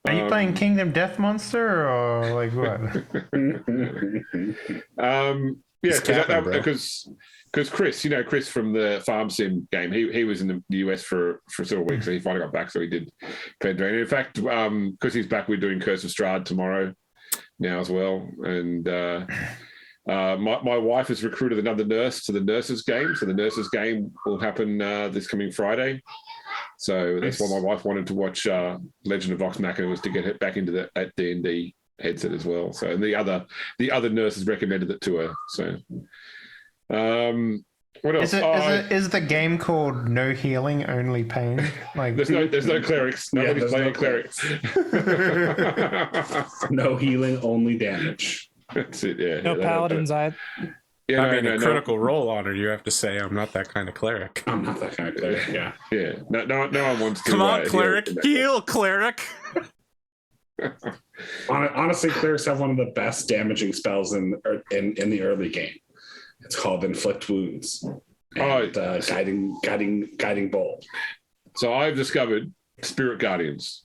Are you playing Kingdom Death Monster or like what? Because Chris from the Farm Sim game, he was in the US for several weeks, so he finally got back, so he did Pendragon. In fact, because he's back, we're doing Curse of Strahd tomorrow now as well, and my wife has recruited another nurse to the nurses game, so the nurses game will happen this coming Friday. So that's why my wife wanted to watch Legend of Vox Machina, was to get her back into that D&D headset as well. So and the other nurses recommended it to her. So what else? Is the game called No Healing, Only Pain? Like there's no clerics. Nobody's playing clerics. No healing, only damage. That's it. Yeah. No paladins. A critical role on her. You have to say, I'm not that kind of cleric. I'm not that kind of cleric. Yeah. No one wants to. Come on, cleric. Heal, cleric. Honestly, clerics have one of the best damaging spells in the early game. It's called Inflict Wounds. And, guiding bolt. So I've discovered Spirit Guardians.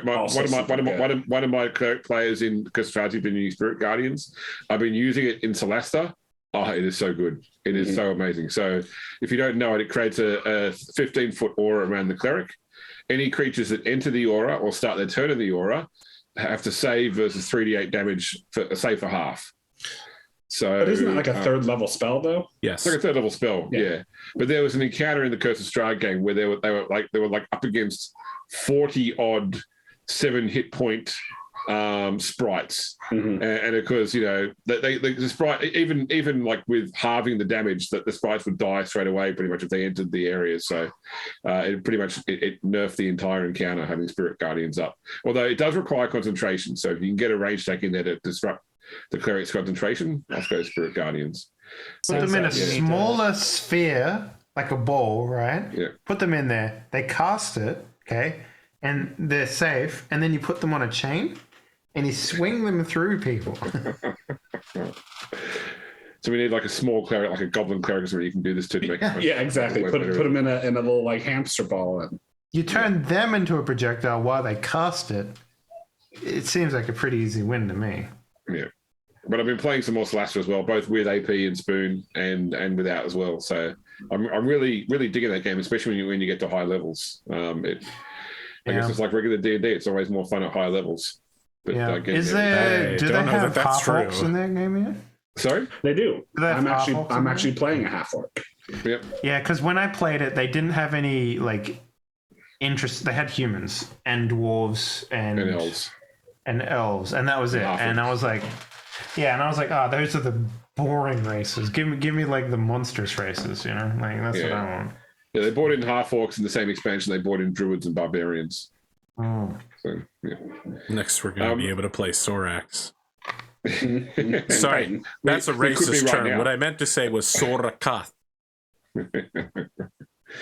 One of my cleric players in Castrati has been using Spirit Guardians. I've been using it in Celesta. Oh, it is so good. It is so amazing. So if you don't know it, it creates a 15-foot aura around the cleric. Any creatures that enter the aura or start their turn in the aura have to save versus 3d8 damage for half. So, but isn't it like a 3rd level spell though? Yes, it's like a 3rd level spell. Yeah. But there was an encounter in the Curse of Strahd game where they were up against 40 odd 7 hit point sprites, and of course the sprite even like with halving the damage, that the sprites would die straight away pretty much if they entered the area. So it nerfed the entire encounter having Spirit Guardians up, although it does require concentration. So if you can get a range attack in there to disrupt the cleric's concentration, I'll go Spirit Guardians. Put them in a smaller sphere, like a ball, right? Yeah. Put them in there. They cast it, okay, and they're safe. And then you put them on a chain, and you swing them through people. So we need like a small cleric, like a goblin cleric, where you can do this to make. Yeah, exactly. Put them in a little like hamster ball, and you turn them into a projectile while they cast it. It seems like a pretty easy win to me. Yeah. But I've been playing some more Celasta as well, both with AP and Spoon and without as well. So I'm really digging that game, especially when you get to high levels. I guess it's like regular D&D. It's always more fun at higher levels. But do they have half-orcs in their game yet? Sorry, they do. I'm actually playing a half-orc. Yep. Yeah, because when I played it, they didn't have any like interest. They had humans and dwarves and elves, and that was it. And I was like, those are the boring races. Give me like the monstrous races, like that's what I want. Yeah, they brought in half orcs in the same expansion. They brought in druids and barbarians. Oh. So yeah. Next, we're going to be able to play Sorax. And Sorry, Payton. that's a We could be racist right term. now. What I meant to say was Sorakath. Do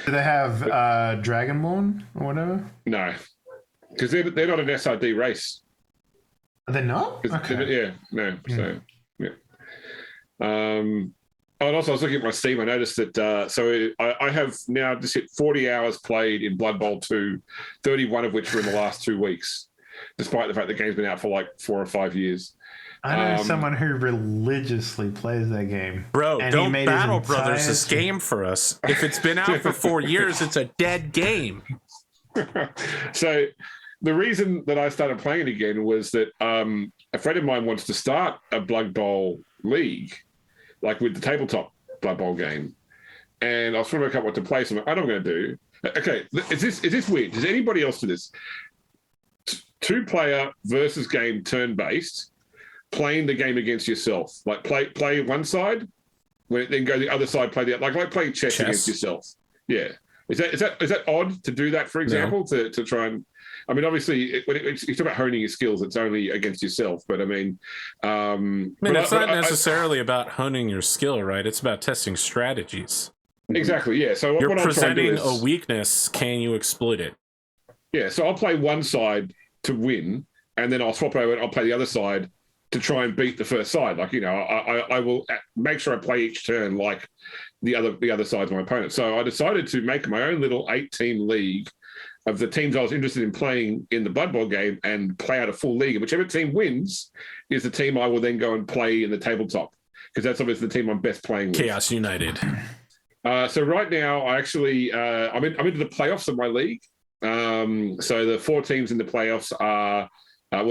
they have Dragonborn or whatever? No, because they're not an SRD race. Are they not? Okay. Yeah, no. So yeah. And also, I was looking at my Steam. I noticed that. So I have now just hit 40 hours played in Blood Bowl 2, 31 of which were in the last 2 weeks, despite the fact the game's been out for like 4 or 5 years. I know someone who religiously plays that game. Bro, and don't Battle entire Brothers this game for us. If it's been out for 4 years, it's a dead game. So the reason that I started playing it again was that a friend of mine wants to start a Blood Bowl league, like with the tabletop Blood Bowl game. And I was trying to work out what to play. So I'm like, I know what I'm going to do. Okay, is this weird? Does anybody else do this? 2-player versus game turn-based, playing the game against yourself. Like play one side, then go the other side, play the like playing chess against yourself. Yeah. Is that odd to do that, for example, to try and, I mean, obviously, when you talk about honing your skills, it's only against yourself. But I mean, it's not necessarily about honing your skill, right? It's about testing strategies. Exactly, yeah. So you're what presenting I'm trying to do is, a weakness. Can you exploit it? Yeah, so I'll play one side to win, and then I'll swap over and I'll play the other side to try and beat the first side. Like, I will make sure I play each turn like the other side's my opponent. So I decided to make my own little 8-team league of the teams I was interested in playing in the Blood Bowl game and play out a full league. And whichever team wins is the team I will then go and play in the tabletop, because that's obviously the team I'm best playing with. Chaos United. So right now, I actually I'm into the playoffs of my league. So the 4 teams in the playoffs are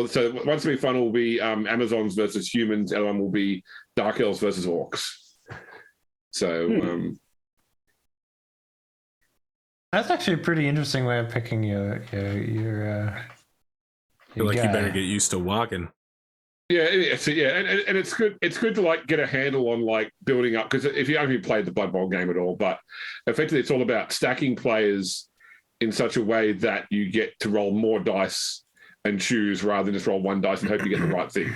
so one semi-final will be Amazons versus humans. The other one will be Dark Elves versus Orcs. So that's actually a pretty interesting way of picking your I feel like guy. you better get used to walking. Yeah, and it's good. It's good to like get a handle on like building up, because if you haven't played the Blood Bowl game at all, but effectively it's all about stacking players in such a way that you get to roll more dice and choose rather than just roll one dice and hope you get the right thing.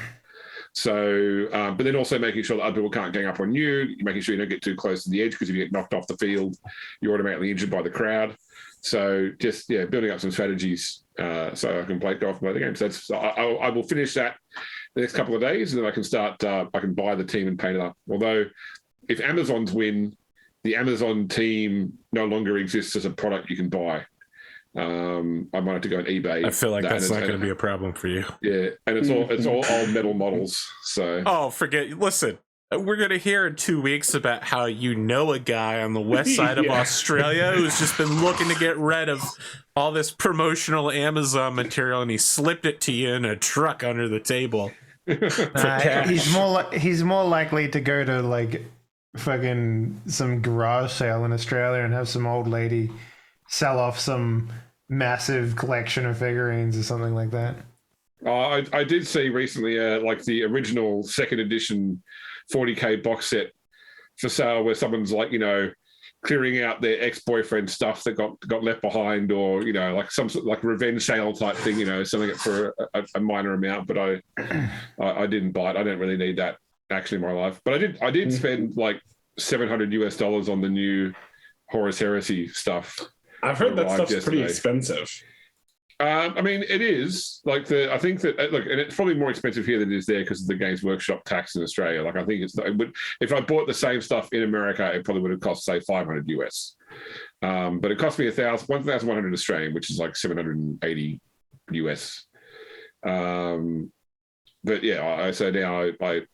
So, but then also making sure that other people can't gang up on you, making sure you don't get too close to the edge, because if you get knocked off the field, you're automatically injured by the crowd. So just, building up some strategies so I can go off and play the game. So I will finish that the next couple of days, and then I can start, I can buy the team and paint it up. Although if Amazons win, the Amazon team no longer exists as a product you can buy. I might have to go on eBay. I feel like that's not going to be a problem for you. Yeah, and it's all old metal models. So Listen, we're going to hear in 2 weeks about how you know a guy on the west side of Australia who's just been looking to get rid of all this promotional Amazon material, and he slipped it to you in a truck under the table. He's more likely to go to like fucking some garage sale in Australia and have some old lady sell off some massive collection of figurines or something like that. I did see recently like the original 2nd edition 40K box set for sale, where someone's like, clearing out their ex-boyfriend stuff that got left behind, or like some sort of like revenge sale type thing, selling it for a minor amount. But I didn't buy it. I don't really need that actually in my life. But I did spend like $700 on the new Horus Heresy stuff. I've heard that stuff's pretty expensive. I mean, it is like I think that look, and it's probably more expensive here than it is there because of the Games Workshop tax in Australia. Like, I think if I bought the same stuff in America, it probably would have cost say $500 US. But it cost me 1,100 Australian, which is like $780 US. But yeah, so now I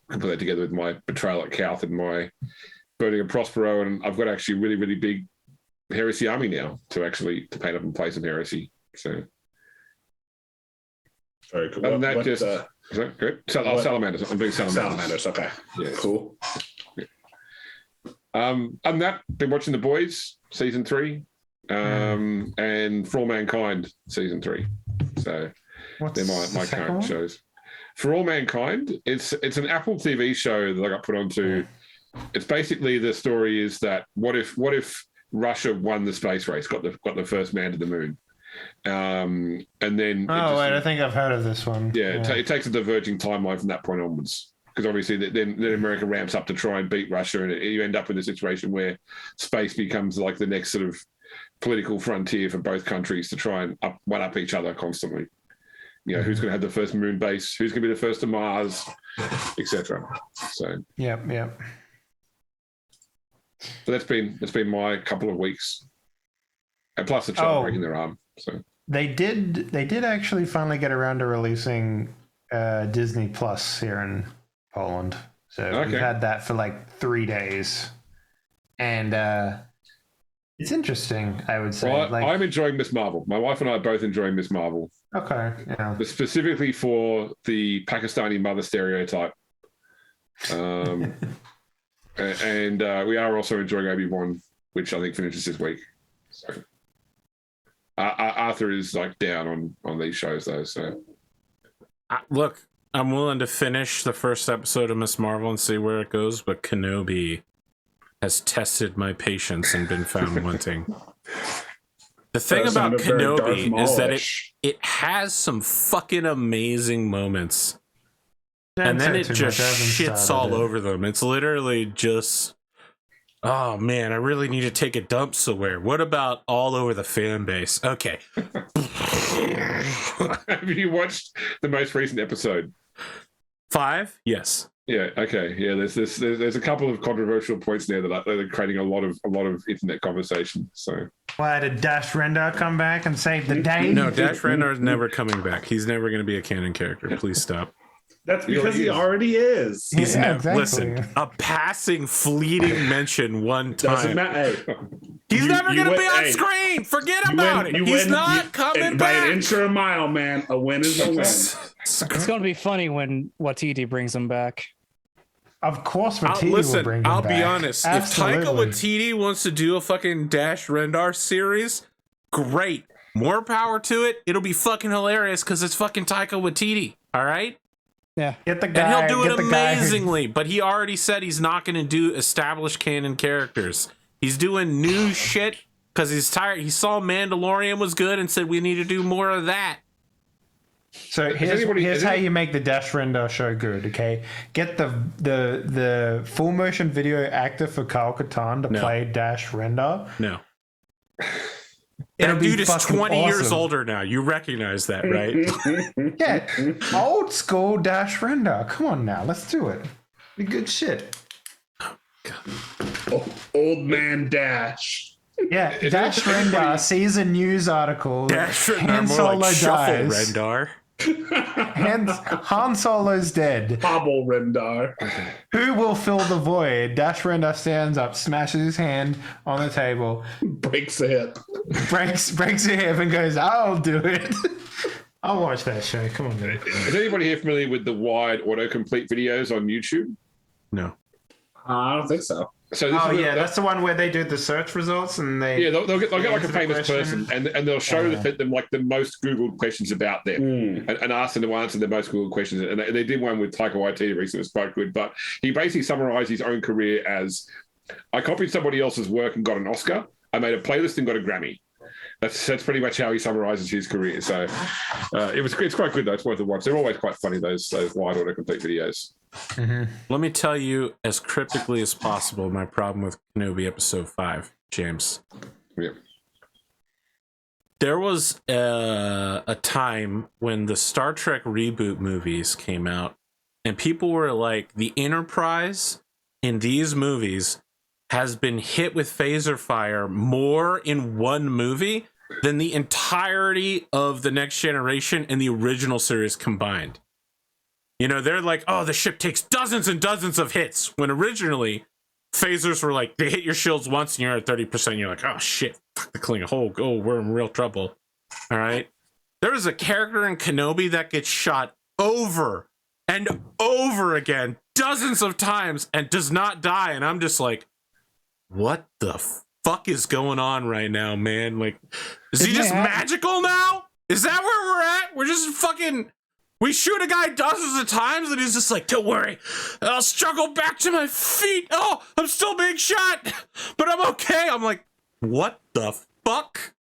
can put that together with my Betrayal at Cowth and my Burning of Prospero, and I've got actually really, really big Heresy army now to paint up and play some Heresy. So very cool. And that is that good? Salamanders. I'm doing Salamanders. Okay. Yeah. Cool. Yeah. And that, been watching The Boys season 3, and For All Mankind season 3. So they're my current shows. For All Mankind, it's an Apple TV show that I got put onto. It's basically, the story is that what if Russia won the space race, got the first man to the moon, And then I think I've heard of this one. yeah. It takes a diverging timeline from that point onwards, because obviously then America ramps up to try and beat Russia, and you end up in a situation where space becomes like the next sort of political frontier for both countries to try and one up each other constantly. You know, who's going to have the first moon base, who's going to be the first to Mars, etc. So Yep. So that's been my couple of weeks, and plus a child breaking their arm. So they did actually finally get around to releasing Disney Plus here in Poland. So we've had that for like 3 days, and it's interesting. I would say. Well, I'm enjoying Miss Marvel. My wife and I are both enjoying Miss Marvel. Okay, yeah. But specifically for the Pakistani mother stereotype. And we are also enjoying Obi-Wan, which I think finishes this week. So Arthur is like down on these shows though. So look, I'm willing to finish the first episode of Miss Marvel and see where it goes, but Kenobi has tested my patience and been found wanting. The thing about Kenobi is that it has some fucking amazing moments. And then it just shits all over them. It's literally just, oh man, I really need to take a dump somewhere. What about all over the fan base? Okay. Have you watched the most recent episode? 5? Yes. Yeah. Okay. Yeah. There's a couple of controversial points there that are creating a lot of internet conversation. So why did Dash Rendar come back and save the day? No, Dash Rendar is never coming back. He's never going to be a canon character. Please stop. That's because he already is. He's exactly. Listen, a passing, fleeting mention one time. Doesn't matter. Hey, he's never going to be on screen. Forget about it. He's not coming by back. By an inch or a mile, man. A win is a win. It's going to be funny when Watiti brings him back. Of course, Watiti will bring him back. I'll be honest. Absolutely. If Taika Waititi wants to do a fucking Dash Rendar series, great. More power to it. It'll be fucking hilarious because it's fucking Taika Waititi. All right? Yeah. Get the guy. And he'll do it amazingly, but he already said he's not going to do established canon characters. He's doing new shit because he's tired. He saw Mandalorian was good and said we need to do more of that. So here's how you make the Dash Rendar show good, okay? Get the full motion video actor for Kyle Katarn to play Dash Rendar. No. That dude is 20 years older now. You recognize that, right? Yeah. Old school Dash Rendar. Come on now. Let's do it. Be good shit. Old man Dash. Yeah. Dash Rendar sees a news article. Dash Rendar, Han more Solo like Shuffle dies. Rendar. Han Solo's dead. Hobble Rendar. Who will fill the void? Dash Rendar stands up, smashes his hand on the table, breaks a hip, breaks a hip, and goes, "I'll do it." I'll watch that show. Come on, man. Is anybody here familiar with the wide autocomplete videos on YouTube? No. I don't think so. So that's the one where they do the search results and they'll get like a famous person and they'll show them like the most Googled questions about them and ask them to answer the most Googled questions. And they did one with Taika Waititi recently. It was quite good, but he basically summarized his own career as, I copied somebody else's work and got an Oscar. I made a playlist and got a Grammy. That's pretty much how he summarizes his career. So it's quite good though. It's worth a watch. They're always quite funny, those wide autocomplete videos. Mm-hmm. Let me tell you as cryptically as possible my problem with Kenobi episode 5, James. Yeah. There was a time when the Star Trek reboot movies came out and people were like, the Enterprise in these movies has been hit with phaser fire more in one movie than the entirety of The Next Generation and the original series combined. You know, they're like, oh, the ship takes dozens and dozens of hits. When originally, phasers were like, they hit your shields once and you're at 30%. You're like, oh, shit, fuck the Klingon. Oh, we're in real trouble. All right? There was a character in Kenobi that gets shot over and over again, dozens of times, and does not die. And I'm just like, what the fuck is going on right now, man? Like, is he just magical now? Is that where we're at? We're just fucking... We shoot a guy dozens of times and he's just like, don't worry, I'll struggle back to my feet. Oh, I'm still being shot, but I'm okay. I'm like, what the fuck?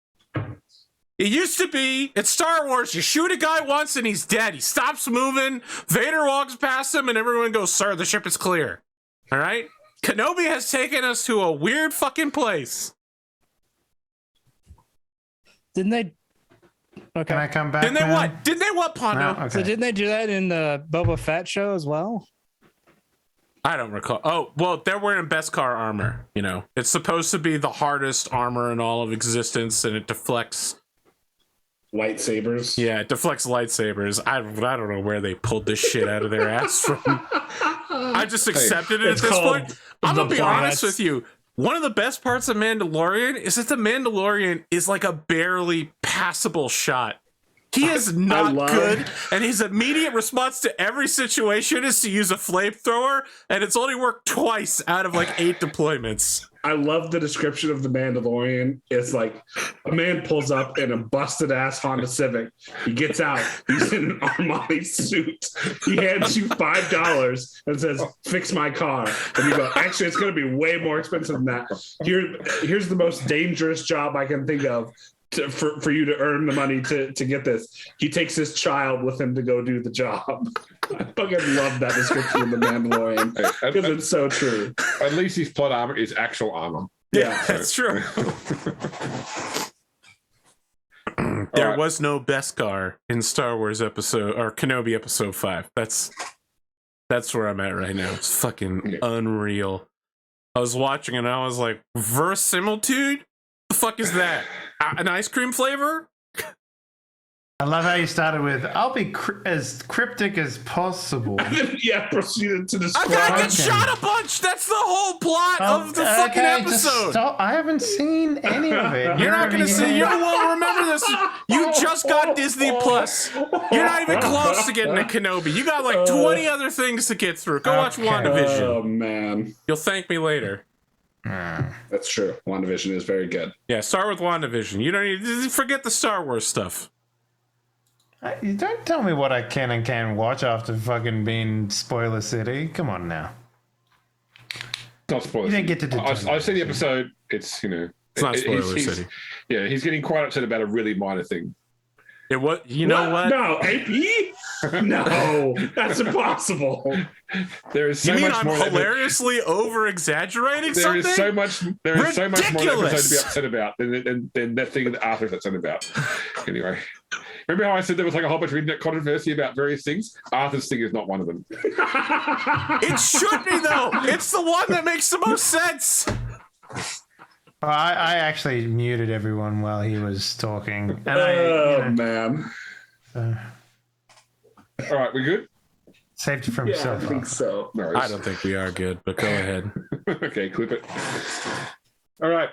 It used to be, in Star Wars, you shoot a guy once and he's dead. He stops moving, Vader walks past him, and everyone goes, sir, the ship is clear. All right? Kenobi has taken us to a weird fucking place. Didn't they? Okay. Can I come back? Didn't they now? what? Didn't they what, Pondo? No? Okay. So didn't they do that in the Boba Fett show as well? I don't recall. Oh, well, they're wearing Beskar armor, you know. It's supposed to be the hardest armor in all of existence, and it deflects. Lightsabers. Yeah, it deflects lightsabers. I don't know where they pulled this shit out of their ass from. I just accepted it at It's this called point. I'm going to be the honest planets. with you. One of the best parts of Mandalorian is that the Mandalorian is like a barely passable shot. He is not good, and his immediate response to every situation is to use a flamethrower, and it's only worked twice out of like 8 deployments. I love the description of the Mandalorian. It's like a man pulls up in a busted ass Honda Civic. He gets out. He's in an Armani suit. He hands you $5 and says, "Fix my car." And you go, "Actually, it's going to be way more expensive than that. Here's the most dangerous job I can think of." For you to earn the money to get this. He takes his child with him to go do the job. I fucking love that description of the Mandalorian because it's so true. At least his plot armor is actual armor. Yeah, That's true. There was no Beskar in Star Wars episode or Kenobi episode 5. That's where I'm at right now. It's fucking unreal. I was watching and I was like, verisimilitude? The fuck is that? An ice cream flavor? I love how you started with, I'll be as cryptic as possible. yeah. Proceeded to I describe. gotta get shot a bunch! That's the whole plot of the fucking just episode! stop. I haven't seen any of it. You're not gonna see, you won't remember this. You just got Disney Plus. You're not even close to getting a Kenobi. You got like 20 other things to get through. Go watch WandaVision. Oh man, You'll thank me later. that's true. WandaVision is very good. Yeah, start with WandaVision. You don't need, forget the Star Wars stuff. You don't tell me what I can and can't watch after fucking being Spoiler City. Come on now. Not spoilers. You didn't get to determine. I've seen the episode. It's, you know. It's not Spoiler he's- City. Yeah, he's getting quite upset about a really minor thing. It what? You know what? No, AP? No, that's impossible. There is so You mean much I'm more. hilariously over exaggerating There something? is so much. There is so much more Ridiculous. episode to be upset about than that thing that Arthur's upset about. Anyway, remember how I said there was like a whole bunch of internet controversy about various things? Arthur's thing is not one of them. It should be though. It's the one that makes the most sense. Well, I actually muted everyone while he was talking. And Man. All right, we good? saved you from Yeah, I yourself. think so. No worries. I don't think we are good, but go ahead. Okay, clip it. All right.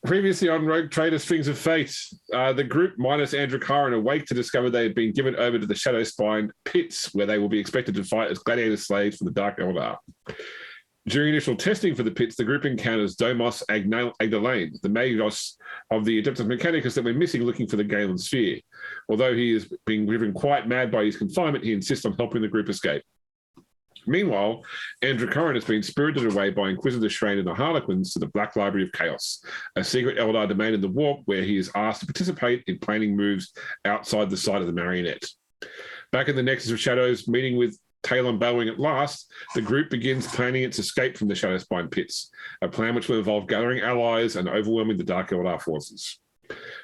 Previously on Rogue Trader Strings of Fate, the group minus Androchiron awake to discover they had been given over to the Shadow Spine pits, where they will be expected to fight as gladiator slaves for the Dark Eldar. During initial testing for the pits, the group encounters Domos Agdalane, the Magos of the Adeptus Mechanicus that we're missing looking for the Galen Sphere. Although he is being driven quite mad by his confinement, he insists on helping the group escape. Meanwhile, Androchiron has been spirited away by Inquisitor Shrain and the Harlequins to the Black Library of Chaos, a secret Eldar domain in the Warp where he is asked to participate in planning moves outside the sight of the marionette. Back in the Nexus of Shadows, meeting with Talon bellowing at last, the group begins planning its escape from the Shadowspine pits, a plan which will involve gathering allies and overwhelming the Dark Eldar forces.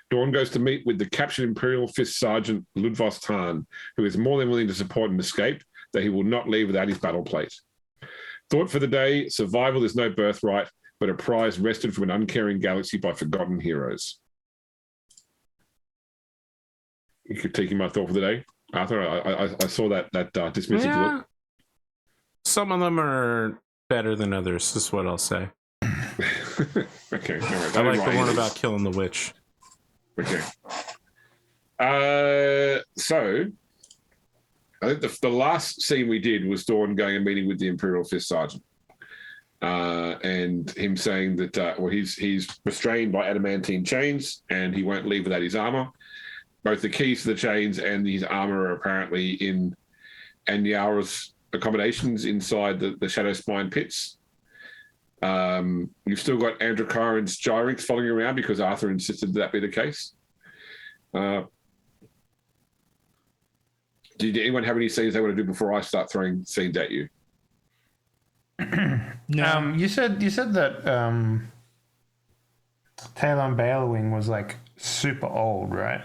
Dawn goes to meet with the captured Imperial Fist Sergeant Ludvos Tarn, who is more than willing to support an escape, though he will not leave without his battle plate. Thought for the day, survival is no birthright, but a prize wrested from an uncaring galaxy by forgotten heroes. You critiquing my thought for the day? Arthur, I saw that dismissive Yeah. look. Some of them are better than others, is what I'll say. Okay, all right. I like the one about killing the witch. Okay. So I think the last scene we did was Dawn going and meeting with the Imperial Fist Sergeant, and him saying that he's restrained by adamantine chains and he won't leave without his armor. Both the keys to the chains and his armor are apparently in Anyara's accommodations inside the Shadow Spine pits. You've still got Androchiron's Gyrinx following around because Arthur insisted that be the case. Did anyone have any scenes they want to do before I start throwing scenes at you? No. You said that Talon Balewing was like super old, right?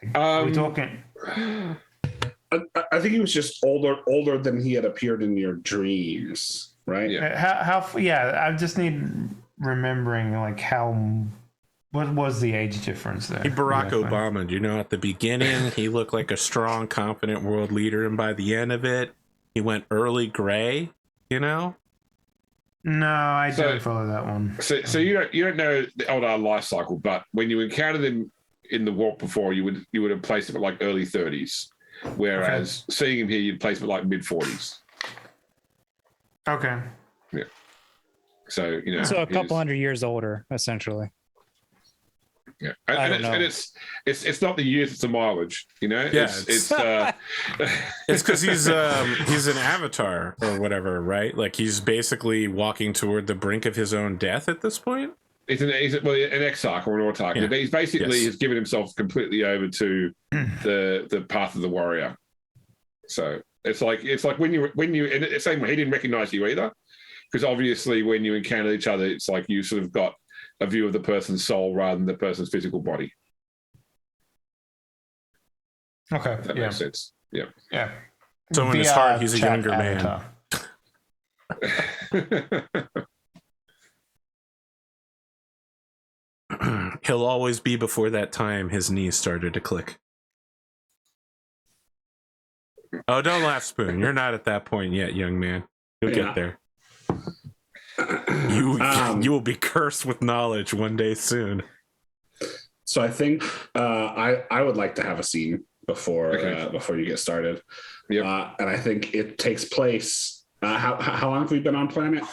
Like, are we talking? I think he was just older than he had appeared in your dreams, right? Yeah. How? Yeah, I just need remembering like how. What was the age difference there? Hey, Barack Exactly. Obama, you know, at the beginning, he looked like a strong, confident world leader, and by the end of it, he went early gray, you know? No, I don't follow that one. So you don't know the Eldar life cycle, but when you encountered them in the warp before, you would have placed him at like early 30s, whereas seeing him here, you'd place him at like mid 40s. Okay. Yeah. So you know, So a couple hundred years older, essentially. Yeah, I don't know. and it's not the years; it's the mileage. You know, Yeah, it's It's because he's an avatar or whatever, right? Like he's basically walking toward the brink of his own death at this point. he's an exarch or an autarch. Yeah. He's basically Yes. has given himself completely over to the path of the warrior. So it's like when you and it's same way he didn't recognize you either, because obviously when you encounter each other, it's like you sort of got a view of the person's soul rather than the person's physical body. Okay. If that makes sense. Yeah. Yeah. So in his VR heart, he's a chat younger man. avatar. He'll always be before that time his knees started to click. Oh, don't laugh, Spoon. You're not at that point yet, young man. You'll get there. You will be cursed with knowledge one day soon. So I think I would like to have a scene before you get started. Yep. And I think it takes place. How long have we been on planet?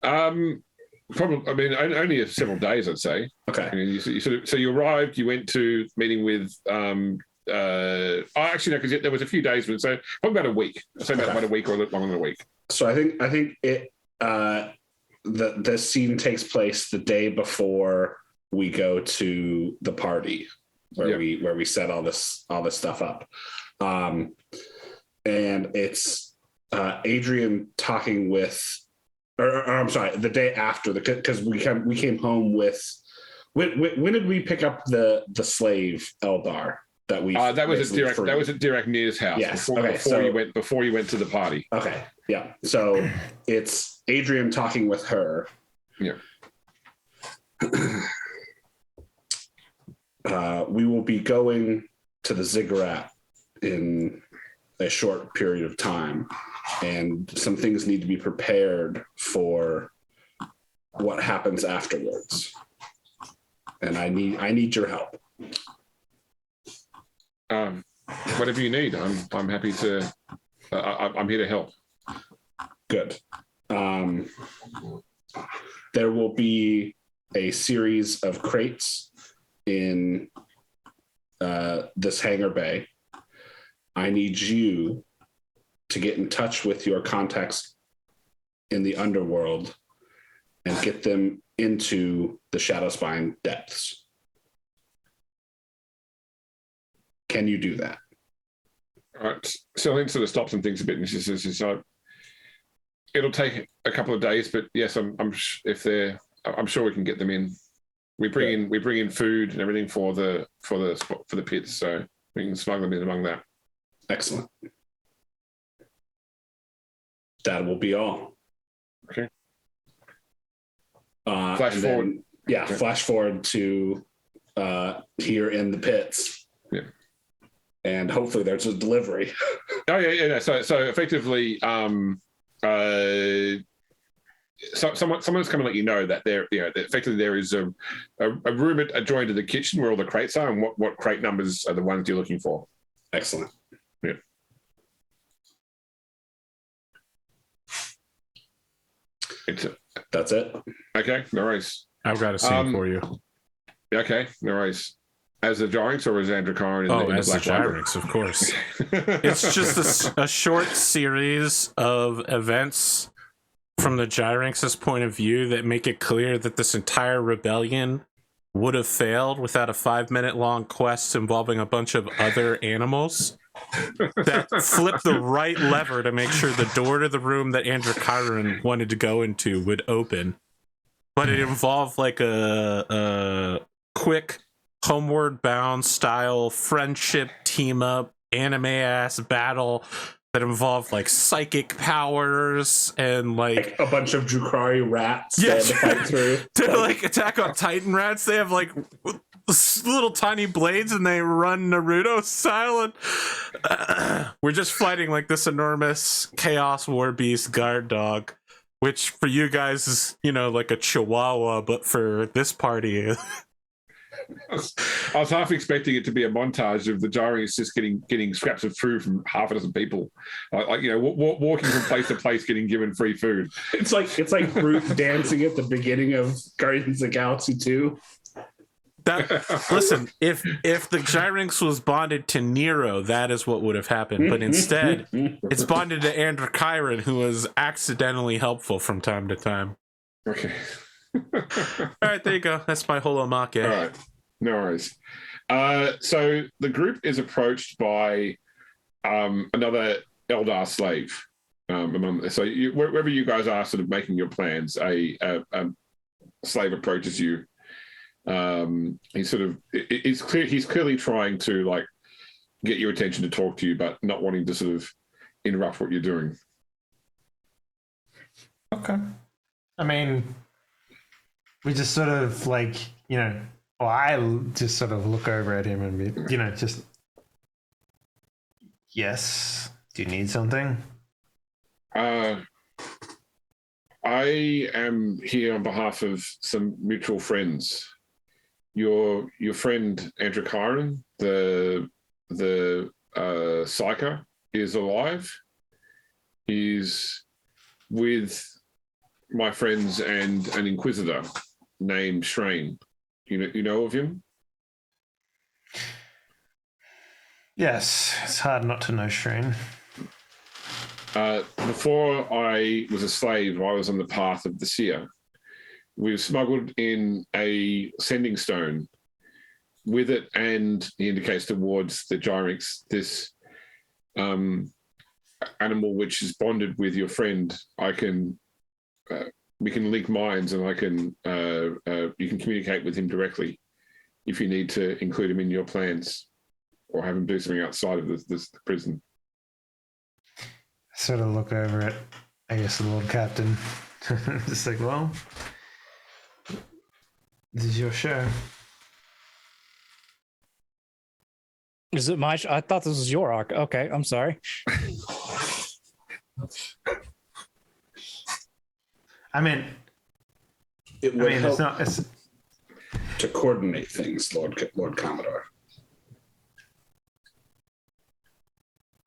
Probably. I mean, only several days, I'd say. Okay. I mean, you arrived. You went to meeting with. Actually, no, because there was a few days. So probably about a week. I'd say about a week or a little longer than a week. So I think it the scene takes place the day before we go to the party where we set all this stuff up, and it's Adrian talking with, or I'm sorry, the day after because we came home with. When did we pick up the slave Eldar? That was at Direct Near's house. Yes. Before you went to the party. Okay. Yeah. So it's Adrian talking with her. Yeah. We will be going to the ziggurat in a short period of time, and some things need to be prepared for what happens afterwards. And I need your help. Whatever you need, I'm happy to. I'm here to help. Good. There will be a series of crates in this hangar bay. I need you to get in touch with your contacts in the underworld and get them into the Shadowspine depths. Can you do that? All right. So I need to sort of stop some things a bit. It'll take a couple of days, but yes, I'm sure we can get them in. We bring in food and everything for the pits, so we can smuggle them in among that. Excellent. That will be all. Okay. Flash forward. Flash forward to here in the pits. Yeah. And hopefully there's a delivery. No. So effectively, someone's coming to let you know that that effectively there is a room adjoined to the kitchen where all the crates are, and what crate numbers are the ones you're looking for. Excellent. Yeah. That's it. Okay, no worries. I've got a scene for you. Okay, no worries. As the Gyrinx or as Androchiron? As the Gyrinx, of course. It's just a short series of events from the Gyrinx's point of view that make it clear that this entire rebellion would have failed without a 5-minute long quest involving a bunch of other animals that flipped the right lever to make sure the door to the room that Androchiron wanted to go into would open. But it involved like a quick homeward bound style friendship team up anime ass battle that involved like psychic powers and like a bunch of Drukhari rats Yeah, they had to fight through. to like Attack on Titan rats. They have like little tiny blades and they run Naruto style, and we're just fighting like this enormous chaos war beast guard dog, which for you guys is, you know, like a chihuahua, but for this party I was half expecting it to be a montage of the Gyrians just getting scraps of food from half a dozen people, like you know, walking from place to place, getting given free food. It's like Groot dancing at the beginning of Guardians of the Galaxy 2. Listen, if the Gyrinx was bonded to Nero, that is what would have happened. But instead, it's bonded to Androchiron, who was accidentally helpful from time to time. Okay. All right, there you go. That's my holomake. All right, no worries. So the group is approached by another Eldar slave. So wherever you guys are sort of making your plans, a slave approaches you. He's clearly trying to like get your attention to talk to you, but not wanting to sort of interrupt what you're doing. Okay. I mean, we just sort of like, you know, or I just sort of look over at him and be, you know, just, yes, do you need something? I am here on behalf of some mutual friends. Your friend Androchiron, the psyker, is alive. He's with my friends and an inquisitor named Shrain. You know of him? Yes, it's hard not to know Shrain. Before I was a slave, I was on the path of the seer. We were smuggled in a sending stone. With it, and he indicates towards the Gyrinx, this animal which is bonded with your friend. We can link minds, and you can communicate with him directly if you need to include him in your plans or have him do something outside of the prison. Sort of look over at, I guess, the Lord Captain. Just like, well, this is your show. Is it my? I thought this was your arc. Okay, I'm sorry. I mean, It would help it's not. It's, to coordinate things, Lord Commodore.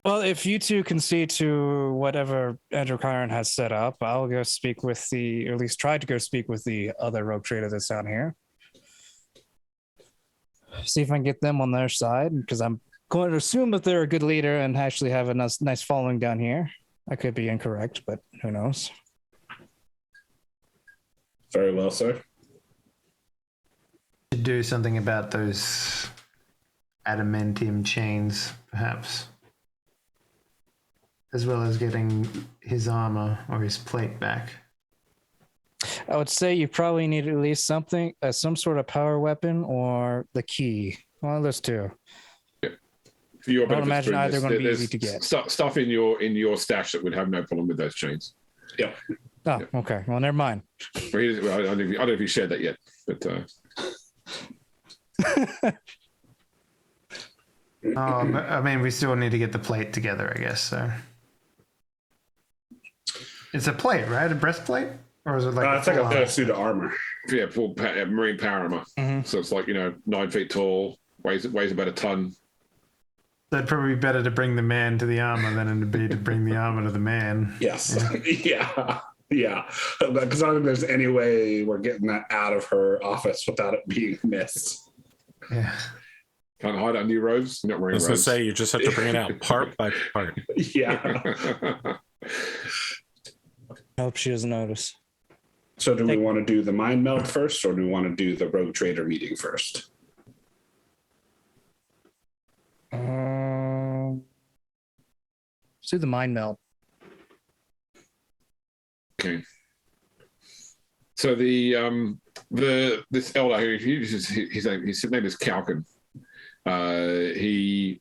Well, if you two can see to whatever Androchiron has set up, I'll go speak with or at least try to go speak with the other rogue trader that's down here. See if I can get them on their side, because I'm going to assume that they're a good leader and actually have a nice following down here. I could be incorrect, but who knows? Very well, sir. to do something about those adamantium chains, perhaps. As well as getting his armor or his plate back. I would say you probably need at least something, some sort of power weapon or the key. One of those two. For your I don't benefits, imagine Bruno, either going to be there's easy to get. Stuff in your stash that would have no problem with those chains. Yeah. Oh, Yeah. okay. Well, never mind. Well, I don't know if you shared that yet, but I mean, we still need to get the plate together, I guess. So it's a plate, right? A breastplate, or is it like? It's like a suit of armor. yeah, full marine power armor. Mhm. So it's like 9 feet tall, weighs about a ton. So it'd probably be better to bring the man to the armor than it'd be to bring the armor to the man. Yes. Yeah. Yeah. Because I don't think there's any way we're getting that out of her office without it being missed. Yeah. Can't hide under your robes. You're not I wearing was going to robes. say, you just have to bring it out part by part. Yeah. I hope she doesn't notice. So do we want to do the mind meld first, or do we want to do the rogue trader meeting first? Let's do the mind meld. Okay. So this elder, his name is Calkin. He's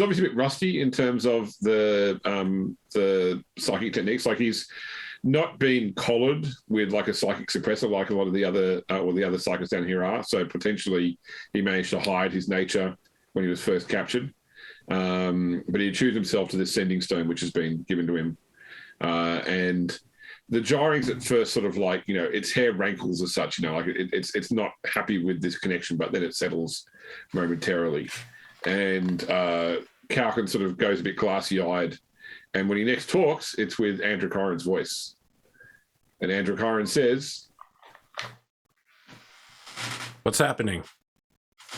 obviously a bit rusty in terms of the psychic techniques. Like, he's not been collared with like a psychic suppressor like a lot of the other psychics down here are. So potentially he managed to hide his nature when he was first captured. But he attuned himself to this sending stone which has been given to him. And the jarrings at first sort of like, its hair rankles as such, like it's not happy with this connection, but then it settles momentarily. And Calkin sort of goes a bit glassy-eyed. And when he next talks, it's with Androchiron's voice. And Androchiron says, What's happening?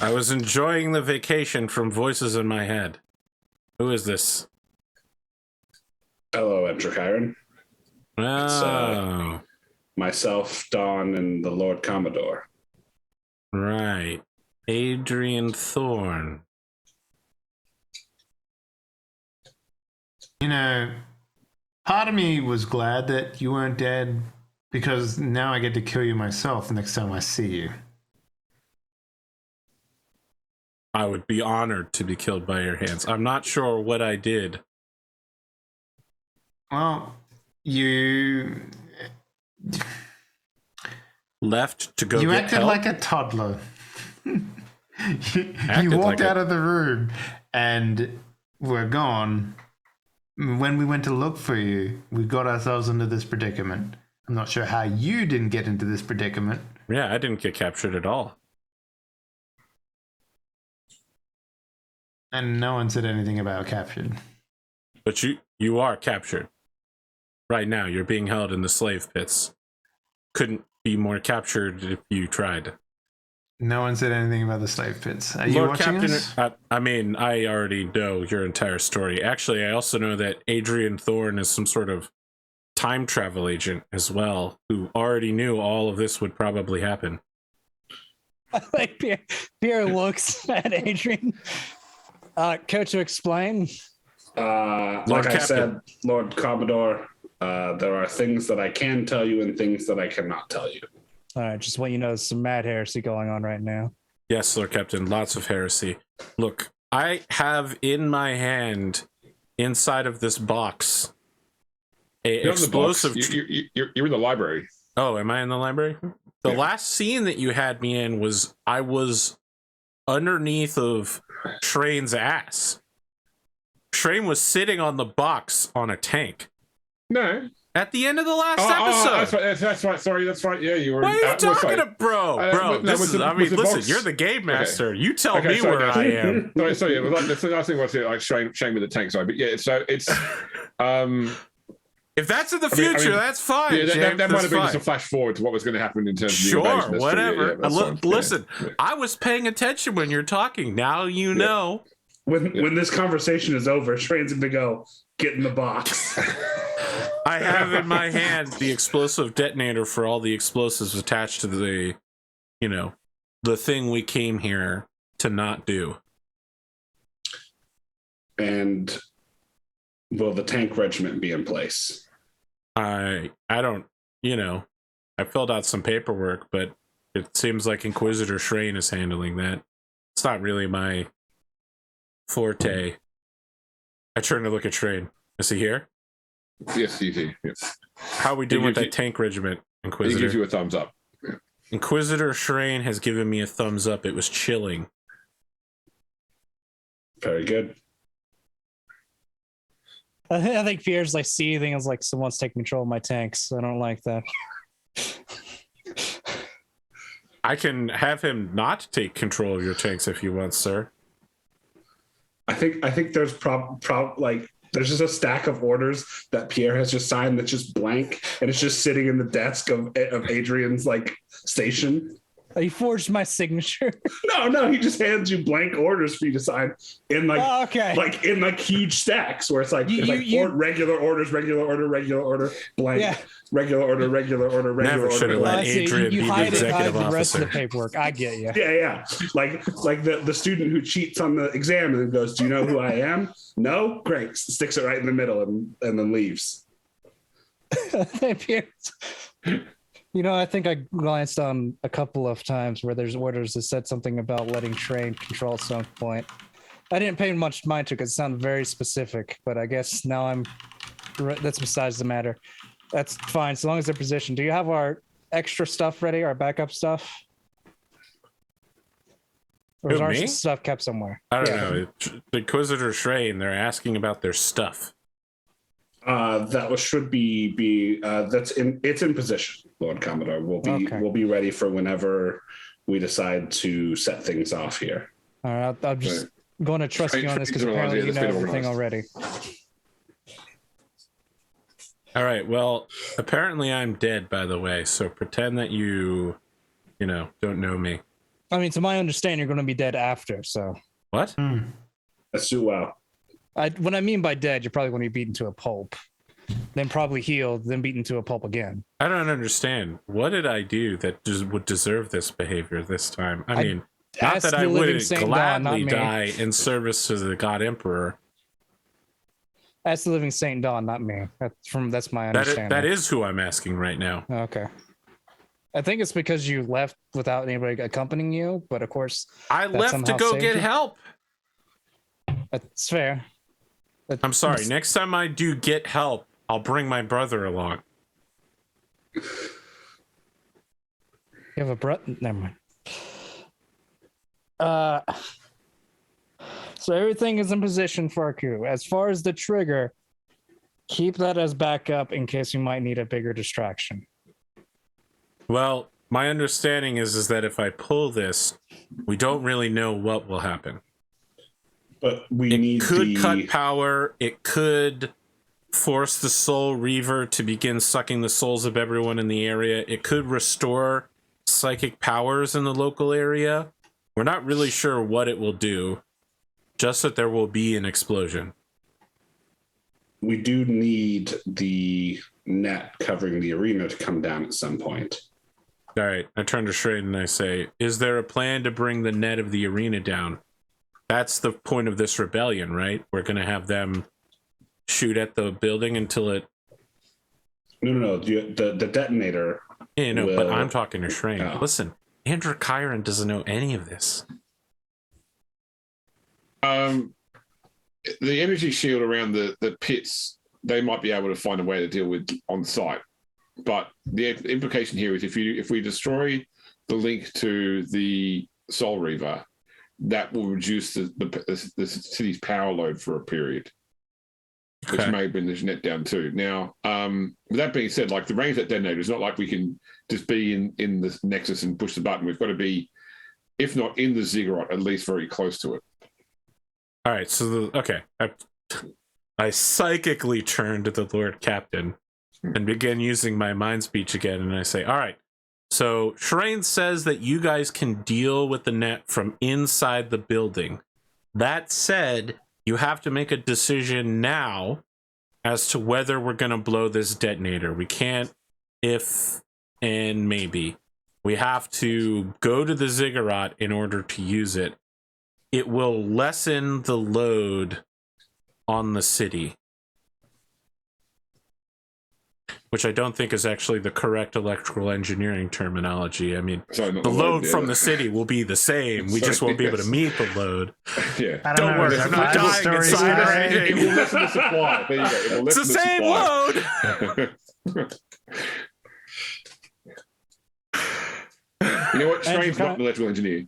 I was enjoying the vacation from voices in my head. Who is this? Hello, Androchiron. Oh. It's myself, Dawn, and the Lord Commodore. Right. Adrian Thorne. Part of me was glad that you weren't dead, because now I get to kill you myself next time I see you. I would be honored to be killed by your hands. I'm not sure what I did. Well, you Left to go you get acted help? like a toddler. You walked out of the room and were gone. When we went to look for you, we got ourselves into this predicament. I'm not sure how you didn't get into this predicament. Yeah, I didn't get captured at all. And no one said anything about captured. But you are captured. Right now, you're being held in the slave pits. Couldn't be more captured if you tried. No one said anything about the slave pits. Are you Lord watching Captain, us? I mean, I already know your entire story. Actually, I also know that Adrian Thorne is some sort of time travel agent as well, who already knew all of this would probably happen. Like Pierre looks at Adrian. Care to explain? Like I said, Lord Commodore, there are things that I can tell you and things that I cannot tell you. All right, just want you to know there's some mad heresy going on right now. Yes, Lord Captain, lots of heresy. Look, I have in my hand, inside of this box, you're explosive. You're in the library. Oh, am I in the library? The last scene that you had me in was I was underneath of Train's ass. Train was sitting on the box on a tank. No. At the end of the last episode. That's right. Sorry, that's right. Yeah, you were. What are you talking about, bro? Listen, box? you're the game master. Okay. You tell me sorry, where I am. Sorry, yeah, the last thing was like shame with the tank. Sorry, but yeah, so it's if that's in the future, that's fine. Yeah, that might have been just a flash forward to what was going to happen in terms of the invasion. Whatever. Yeah, listen, I was paying attention when you're talking. Now you know. When this conversation is over, Train's going to go, get in the box. I have in my hand the explosive detonator for all the explosives attached to the, the thing we came here to not do. And will the tank regiment be in place? I don't, I filled out some paperwork, but it seems like Inquisitor Shrain is handling that. It's not really my forte. I turn to look at Shrain. Is he here? Yes, you do. Yes. How we doing with that tank regiment, Inquisitor? He gives you a thumbs up. Yeah. Inquisitor Shrain has given me a thumbs up. It was chilling. Very good. I think Pierre's like seething as like someone's taking control of my tanks. I don't like that. I can have him not take control of your tanks if you want, sir. I think there's there's just a stack of orders that Pierre has just signed that's just blank, and it's just sitting in the desk of Adrian's like station. He forged my signature. No, he just hands you blank orders for you to sign in like, Oh, okay. like in like huge stacks where it's like, regular orders, regular order, blank, Yeah. regular order, regular order. Never should have blank. let Adrian be the executive the rest of officer. the paperwork. I get you. Yeah. Like the student who cheats on the exam and then goes, "Do you know who I am?" No, great. Sticks it right in the middle and then leaves. You know, I think I glanced on a couple of times where there's orders that said something about letting train control at some point. I didn't pay much mind to it because it sounded very specific, but I guess now that's besides the matter. That's fine, so long as they're positioned. Do you have our extra stuff ready, our backup stuff? Or is our me? stuff kept somewhere? I don't know. The Inquisitor Train, they're asking about their stuff. Should be it's in position, Lord Commodore. We'll be ready for whenever we decide to set things off here. All right, I'm just going to trust you on this because apparently you know everything already. All right. Well, apparently I'm dead, by the way. So pretend that you don't know me. I mean, to my understanding, you're going to be dead after. So What? Let's do well. What I mean by dead, you're probably going to be beaten to a pulp, then probably healed, then beaten to a pulp again. I don't understand. What did I do that would deserve this behavior this time? I mean, not that I would gladly die in service to the God Emperor. That's the living Saint Dawn, not me. That's my understanding. That is who I'm asking right now. Okay. I think it's because you left without anybody accompanying you, but of course I left to go get help. That's fair. I'm sorry. Next time I do get help, I'll bring my brother along. You have a brother? Never mind. So everything is in position for our coup. As far as the trigger, keep that as backup in case you might need a bigger distraction. Well, my understanding is that if I pull this, we don't really know what will happen. But it could cut power. It could force the Soul Reaver to begin sucking the souls of everyone in the area. It could restore psychic powers in the local area. We're not really sure what it will do, just that there will be an explosion. We do need the net covering the arena to come down at some point. All right, I turn to Shrade and I say, is there a plan to bring the net of the arena down? That's the point of this rebellion, right? We're going to have them shoot at the building until it... No. The detonator... Yeah, no, but I'm talking to Shrade. Oh. Listen, Androchiron doesn't know any of this. The energy shield around the pits, they might be able to find a way to deal with on site. But the implication here is if we destroy the link to the Soul Reaver, that will reduce the city's power load for a period, which may bring the net down too. Now, with that being said, like the range of that detonator is not like we can just be in the nexus and push the button. We've got to be, if not in the ziggurat, at least very close to it. All right, so I psychically turn to the Lord Captain and begin using my mind speech again, and I say, all right, so Shrane says that you guys can deal with the net from inside the building. That said, you have to make a decision now as to whether we're going to blow this detonator. We can't if and maybe. We have to go to the ziggurat in order to use it. It will lessen the load on the city, which I don't think is actually the correct electrical engineering terminology. I mean, the load from the city will be the same. We just won't be able to meet the load. Yeah. Don't worry, I'm not dying inside or anything. It will lessen the supply. There you go. It's the same load. You know what? Strange's not an electrical engineer.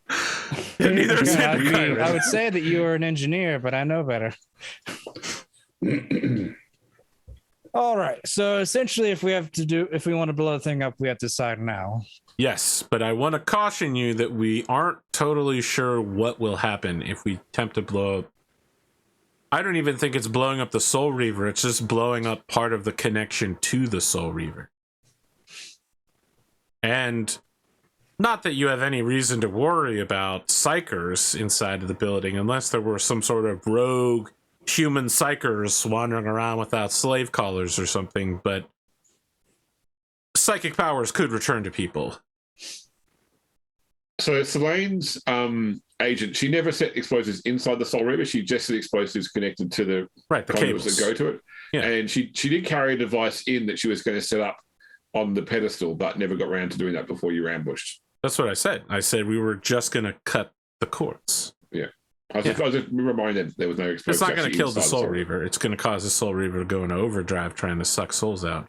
Neither is I would say that you are an engineer, but I know better. All right. So essentially, if we want to blow the thing up, we have to decide now. Yes, but I want to caution you that we aren't totally sure what will happen if we attempt to blow up. I don't even think it's blowing up the Soul Reaver. It's just blowing up part of the connection to the Soul Reaver. And Not that you have any reason to worry about psychers inside of the building, unless there were some sort of rogue human psychers wandering around without slave collars or something, but psychic powers could return to people. So Selene's agent, she never set explosives inside the Soul Reaver. She just set explosives connected to the conduits that go to it. Yeah. And she did carry a device in that she was going to set up on the pedestal, but never got around to doing that before you were ambushed. That's what I said. I said we were just going to cut the cords. Yeah. I was just reminded there was no explosives. It's not going to kill the inside Soul Reaver. It's going to cause the Soul Reaver to go into overdrive trying to suck souls out.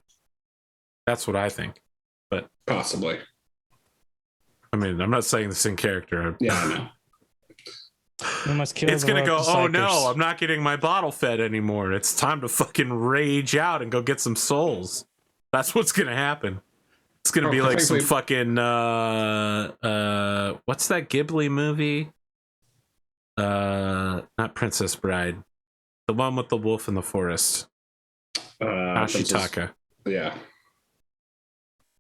That's what I think. But Possibly. I mean, I'm not saying this in character. Yeah, I know. We must kill It's the going to go, rogue oh psychers. no, I'm not getting my bottle fed anymore. It's time to fucking rage out and go get some souls. That's what's going to happen. It's going to be like some fucking, what's that Ghibli movie? Not Princess Bride. The one with the wolf in the forest. Ashitaka. Yeah.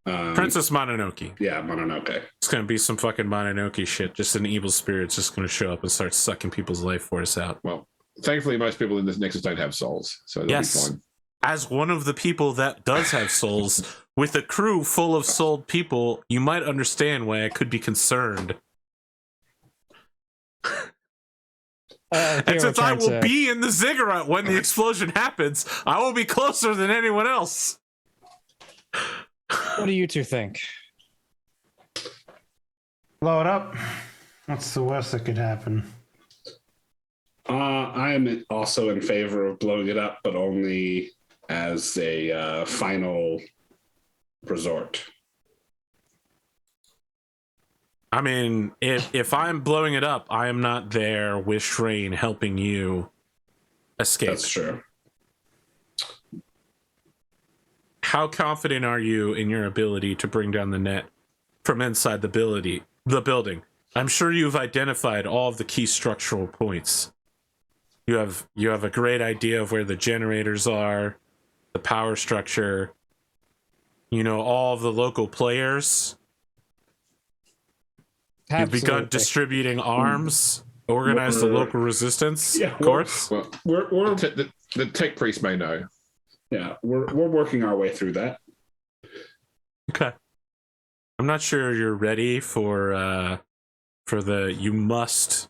Princess Mononoke. Yeah, Mononoke. It's going to be some fucking Mononoke shit. Just an evil spirit's just going to show up and start sucking people's life force out. Well, thankfully, most people in this Nexus don't have souls, so they'll be fine. As one of the people that does have souls, with a crew full of souled people, you might understand why I could be concerned. And since I will be in the ziggurat when the explosion happens, I will be closer than anyone else. What do you two think? Blow it up. What's the worst that could happen? I am also in favor of blowing it up, but only as a final resort. I mean, if I'm blowing it up, I am not there with Shrain helping you escape. That's true. How confident are you in your ability to bring down the net from inside the building? I'm sure you've identified all of the key structural points. You have a great idea of where the generators are, the power structure. You know all of the local players. You've begun distributing arms, organize the local resistance. Yeah, of course. Well, the tech priest may know. Yeah, we're working our way through that. Okay. I'm not sure you're ready for the you must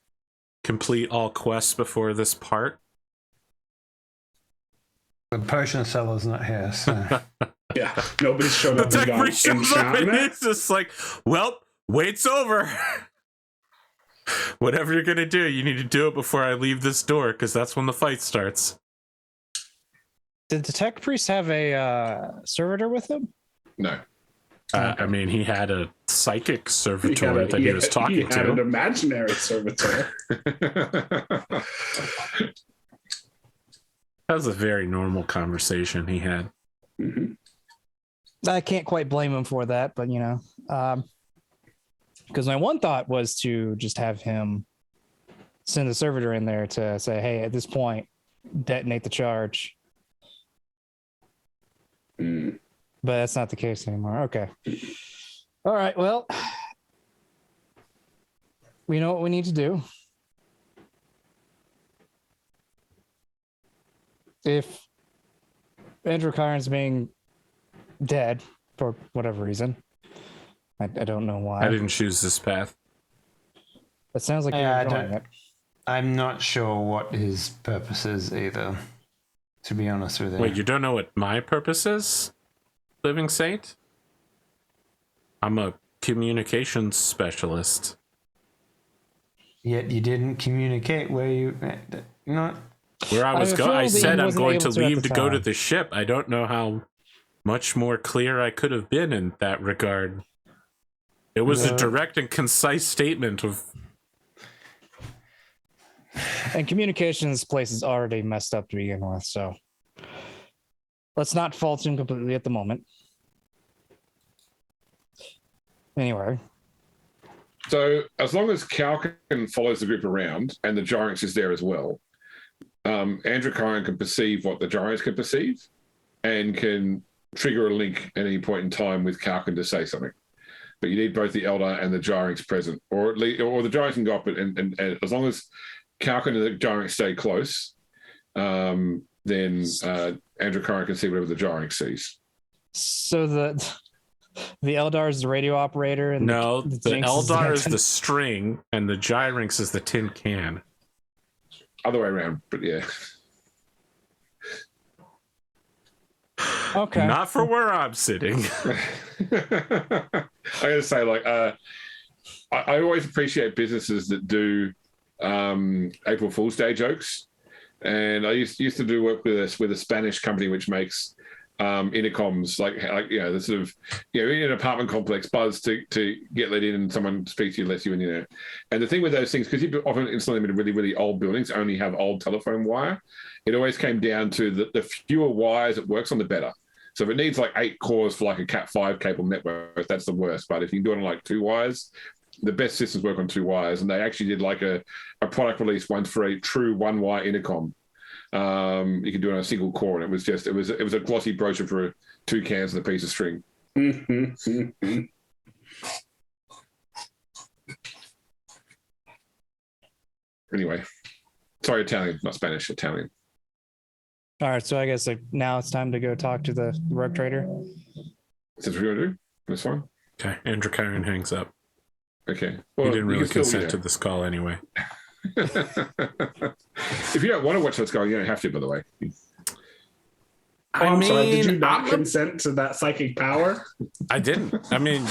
complete all quests before this part. The potion seller's not here, so. Yeah, nobody's showed The up. tech priest shows up and it's just like, well, wait's over. Whatever you're gonna do, you need to do it before I leave this door, because that's when the fight starts. Did the tech priest have a servitor with him? No. I mean, he had a psychic servitor that he was talking He had to. an imaginary servitor. That was a very normal conversation he had. Mm-hmm. I can't quite blame him for that, but because my one thought was to just have him send the servitor in there to say, hey, at this point, detonate the charge. Mm. But that's not the case anymore. Okay. All right. Well, we know what we need to do. If Androchiron's being dead for whatever reason, I don't know why. I didn't choose this path. It sounds like Yeah, you're enjoying it. I'm not sure what his purpose is either, to be honest with you. Wait, you don't know what my purpose is, Living Saint? I'm a communications specialist. Yet you didn't communicate where you not. Where I was have a going, I feeling that said he I'm wasn't going to able to at leave the to go to time. the ship. I don't know how much more clear I could have been in that regard. It was a direct and concise statement of... And communications place is already messed up to begin with, so let's not fault him completely at the moment. Anyway. So as long as Calkin follows the group around and the Giants is there as well, Androchiron can perceive what the Giants can perceive and can trigger a link at any point in time with Calkin to say something. but you need both the Eldar and the Gyrinx present, or at least, or the Gyrinx can go up, and as long as Kalkin and the Gyrinx stay close, then Androchiron can see whatever the Gyrinx sees. So the Eldar is the radio operator, and No, the the Jinx Eldar is the string, and the Gyrinx is the tin can. Other way around, but yeah. Okay. Not for where I'm sitting. I gotta say, like, I always appreciate businesses that do April Fool's Day jokes, and I used to do work with a Spanish company which makes intercoms, like the sort of in an apartment complex, buzz to get let in, and someone speaks to you, lets you in, And the thing with those things, because you often install them in really, really old buildings, only have old telephone wire. It always came down to the fewer wires it works on, the better. So if it needs like 8 cores for like a Cat5 cable network, that's the worst. But if you can do it on like 2 wires, the best systems work on 2 wires. And they actually did like a product release once for a true 1-wire intercom. You can do it on a single core, and it was a glossy brochure for 2 cans and a piece of string. Anyway, sorry, Italian, not Spanish, Italian. All right, so I guess now it's time to go talk to the rogue trader. Is that what you're gonna do? That's fine. Okay, Androchiron hangs up. Okay. Well, he didn't really can still, consent to this call anyway. If you don't want to watch what's going on, you don't have to, by the way. I'm sorry, did you not consent to that psychic power? I didn't. I mean,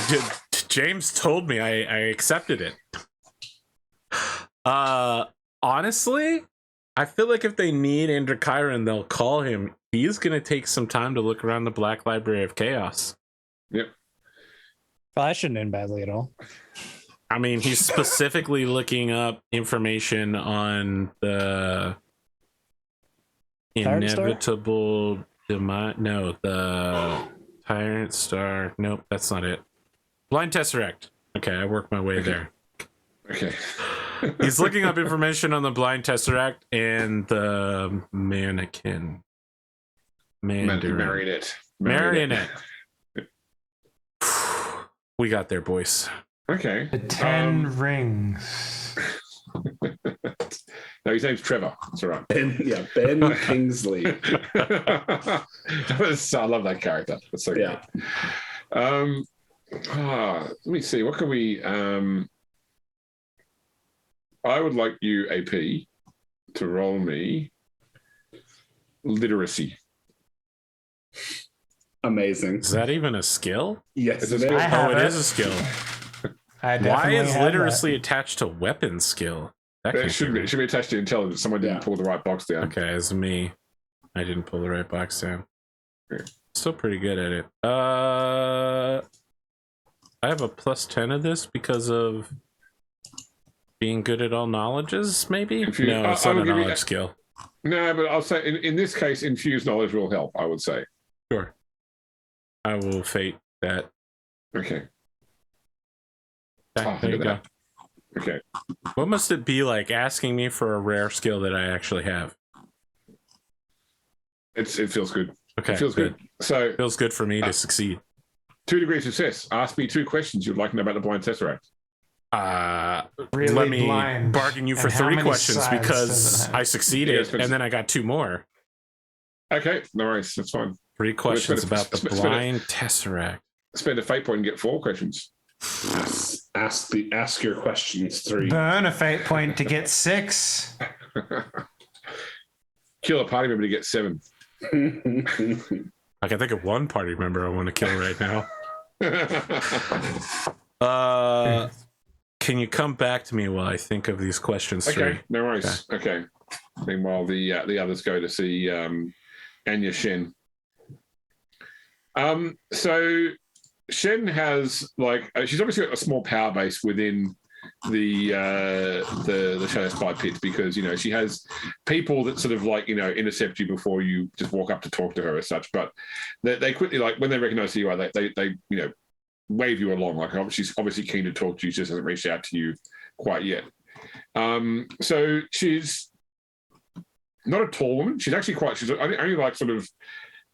James told me, I accepted it. Honestly, I feel like if they need Androchiron, they'll call him. He's going to take some time to look around the Black Library of Chaos. Yep. Well, that shouldn't end badly at all. I mean, he's specifically looking up information on the inevitable demise. No, the Tyrant Star. Nope, that's not it. Blind Tesseract. Okay, I worked my way there. Okay. He's looking up information on the Blind Tesseract and the mannequin. Marionette. We got there, boys. Okay. The 10 rings. No, his name's Trevor. That's all right. Ben Kingsley. I love that character. That's so good. Let me see. What can we... I would like you, AP, to roll me literacy. Amazing. Is that even a skill? Yes, it is. Oh, it is a skill. Why is have literacy attached to weapon skill? It should be attached to intelligence. Someone didn't pull the right box down. Okay, it's me. I didn't pull the right box down. Okay. Still pretty good at it. I have a +10 of this because of being good at all knowledges, maybe? No, it's not a knowledge skill. No, but I'll say in this case, infused knowledge will help, I would say. Sure. I will fate that. Okay. There you go. Okay. What must it be like asking me for a rare skill that I actually have? It feels good. Okay. It feels good. So it feels good for me to succeed. 2 degrees of success. Ask me 2 questions you'd like to know about the Blind Tesseract. Really let me blind. bargain you for And how 3 many questions sides because does it have? I succeeded and then I got 2 more. Okay, no worries. That's fine. 3 questions about the Blind Tesseract. Spend a fate point and get 4 questions. Ask your questions 3. Burn a fate point to get 6. Kill a party member to get 7. I can think of 1 party member I want to kill right now. Can you come back to me while I think of these questions? Okay, no worries. Okay. Meanwhile, the others go to see Anya Shen. So Shen has she's obviously got a small power base within the Shadow Spy pit because she has people that sort of intercept you before you just walk up to talk to her as such. But they quickly when they recognize who you are, they wave you along. She's obviously keen to talk to you, just hasn't reached out to you quite yet. So she's not a tall woman. She's actually she's only sort of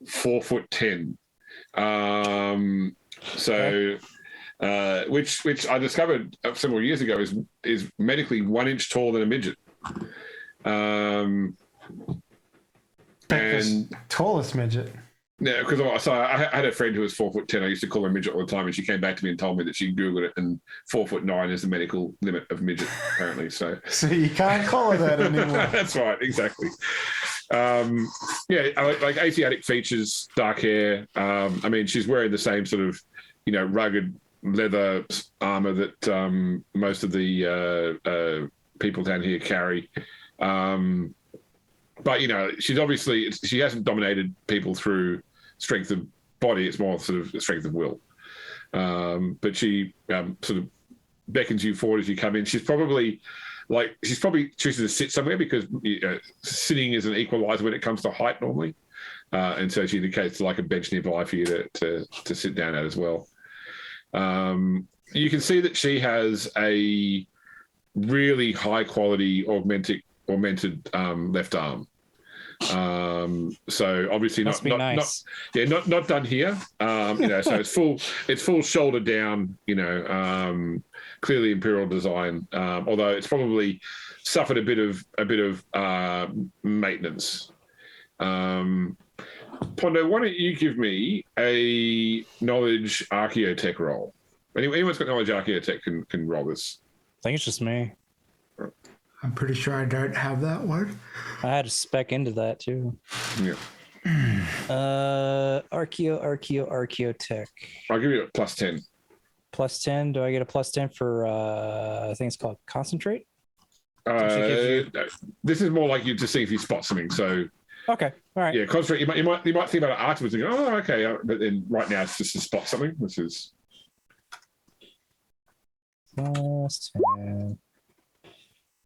4'10". So which I discovered several years ago is medically 1 inch taller than a midget. And tallest midget. Yeah, because I had a friend who was 4'10". I used to call her midget all the time, and she came back to me and told me that she Googled it, and 4'9" is the medical limit of midget, apparently. So you can't call her that anymore. That's right, exactly. Like Asiatic features, dark hair. I mean, she's wearing the same sort of, rugged leather armor that most of the people down here carry. But she hasn't dominated people through strength of body. It's more sort of strength of will. But she sort of beckons you forward as you come in. She's probably choosing to sit somewhere because sitting is an equalizer when it comes to height normally, and so she indicates like a bench nearby for you to sit down at as well. You can see that she has a really high quality augmented left arm. So obviously not done here. So it's full shoulder down, clearly Imperial design. Although it's probably suffered a bit of maintenance. Pondo, why don't you give me a knowledge archaeotech roll? Anyone's got knowledge archaeotech can roll this. I think it's just me. I'm pretty sure I don't have that one. I had to spec into that too. Yeah. Archaeotech. I'll give you a +10. +10. Do I get a +10 for I think it's called concentrate? This is more like you to see if you spot something. So okay, all right. Yeah, concentrate. You might think about it afterwards and go, oh, okay. But then right now it's just to spot something, which is +10.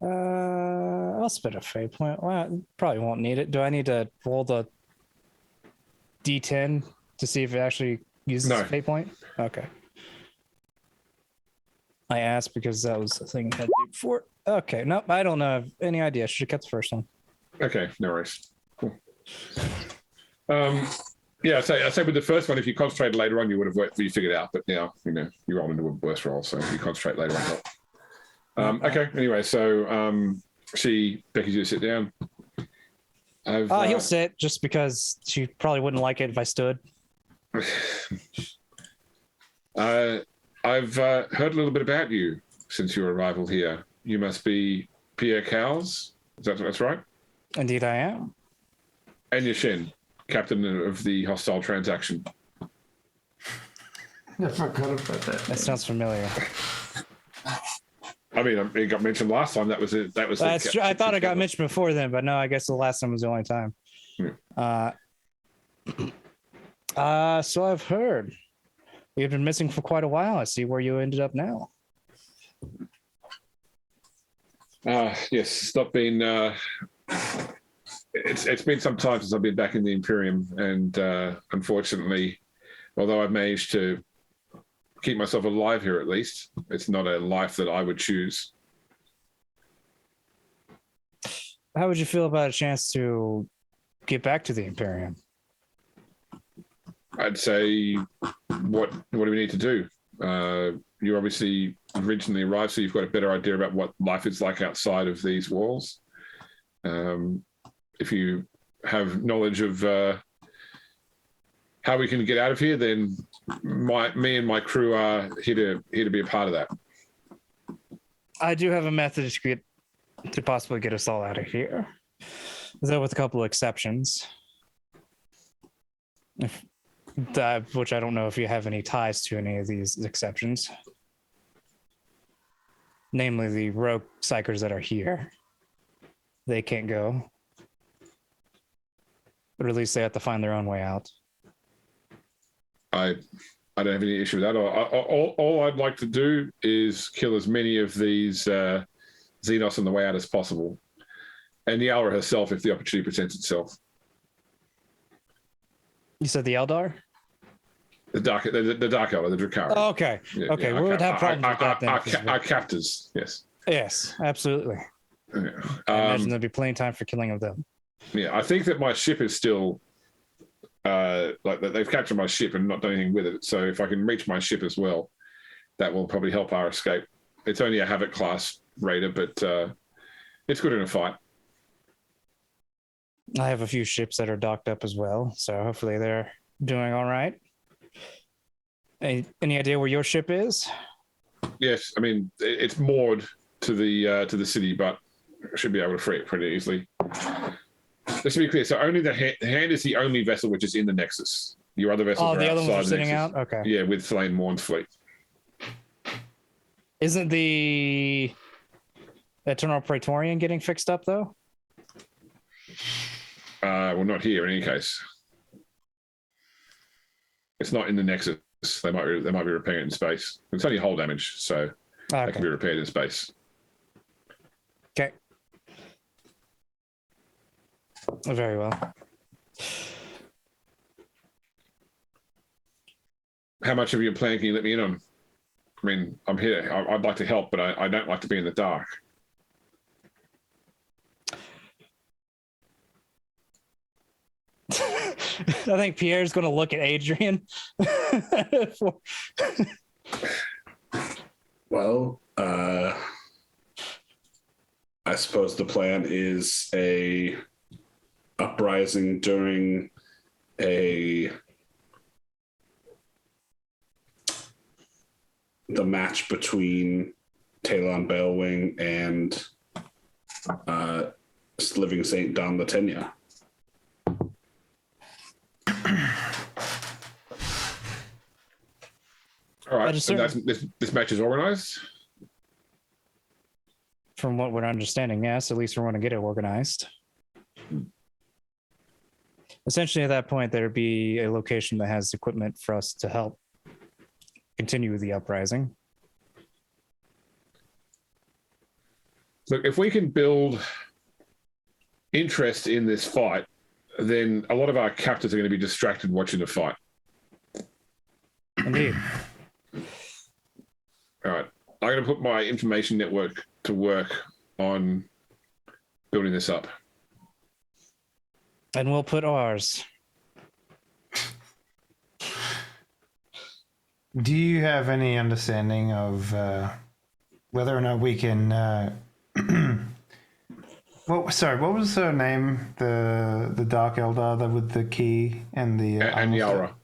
I'll spend a fate point. Well, probably won't need it. Do I need to roll the D10 to see if it actually uses a fate point? Okay. I asked because that was the thing I had to do before. Okay, nope, I don't have any idea. Should have kept the first one. Okay, no worries. Cool. Yeah, I say with the first one, if you concentrated later on, you would have figured it out. But now, you roll into a worse roll, so if you concentrate later on. Okay. Anyway, so she beckons you to sit down. He'll sit just because she probably wouldn't like it if I stood. I've heard a little bit about you since your arrival here. You must be Pierre Cowles. That's right? Indeed, I am. And Yashin, captain of the hostile transaction. I forgot about that. That sounds familiar. I mean, it got mentioned last time. That was it. That's true. I thought it got mentioned before then, but no, I guess the last time was the only time. Yeah. So I've heard you've been missing for quite a while. I see where you ended up now. Yes, it's not been. It's been some time since I've been back in the Imperium, and unfortunately, although I've managed to keep myself alive here, at least it's not a life that I would choose. How would you feel about a chance to get back to the Imperium? I'd say, what do we need to do? You obviously originally arrived, so you've got a better idea about what life is like outside of these walls. If you have knowledge of how we can get out of here, then me and my crew are here to be a part of that. I do have a method to possibly get us all out of here, though with a couple of exceptions. Which I don't know if you have any ties to any of these exceptions. Namely, the rogue psychers that are here. They can't go. Or at least they have to find their own way out. I don't have any issue with that. All I'd like to do is kill as many of these Xenos on the way out as possible. And the Yara herself, if the opportunity presents itself. You said the Eldar? The Dark Eldar, the Drakari. Oh, okay. Yeah, okay, yeah, we would have problems with that then. Our captors, yes. Yes, absolutely. Yeah. I imagine there'd be plenty of time for killing of them. Yeah, I think that my ship is still like they've captured my ship and not done anything with it. So if I can reach my ship as well, that will probably help our escape. It's only a Havoc class raider, but it's good in a fight. I have a few ships that are docked up as well, so hopefully they're doing all right. Any idea where your ship is? Yes, I mean it's moored to the city, but I should be able to free it pretty easily. Just to be clear, so only the hand is the only vessel which is in the Nexus. Your other vessels are the other outside ones are the sitting Nexus. out? Okay. Yeah, with Thane Morn's fleet. Isn't the Eternal Praetorian getting fixed up, though? Well, not here in any case. It's not in the Nexus. They might be repairing it in space. It's only hull damage, so it can be repaired in space. Okay. Very well. How much of your plan can you let me in on? I mean, I'm here. I'd like to help, but I don't like to be in the dark. I think Pierre's going to look at Adrian. Well, I suppose the plan is a uprising during the match between Talon Balewing and Living Saint Don Leteinia. All right, so this match is organized? From what we're understanding, yes, at least we want to get it organized. Essentially, at that point, there'd be a location that has equipment for us to help continue the uprising. Look, if we can build interest in this fight, then a lot of our captors are going to be distracted watching the fight. Indeed. All right. I'm going to put my information network to work on building this up. And we'll put ours. Do you have any understanding of whether or not we can? What was her name? The Dark Eldar with the key and the Yara.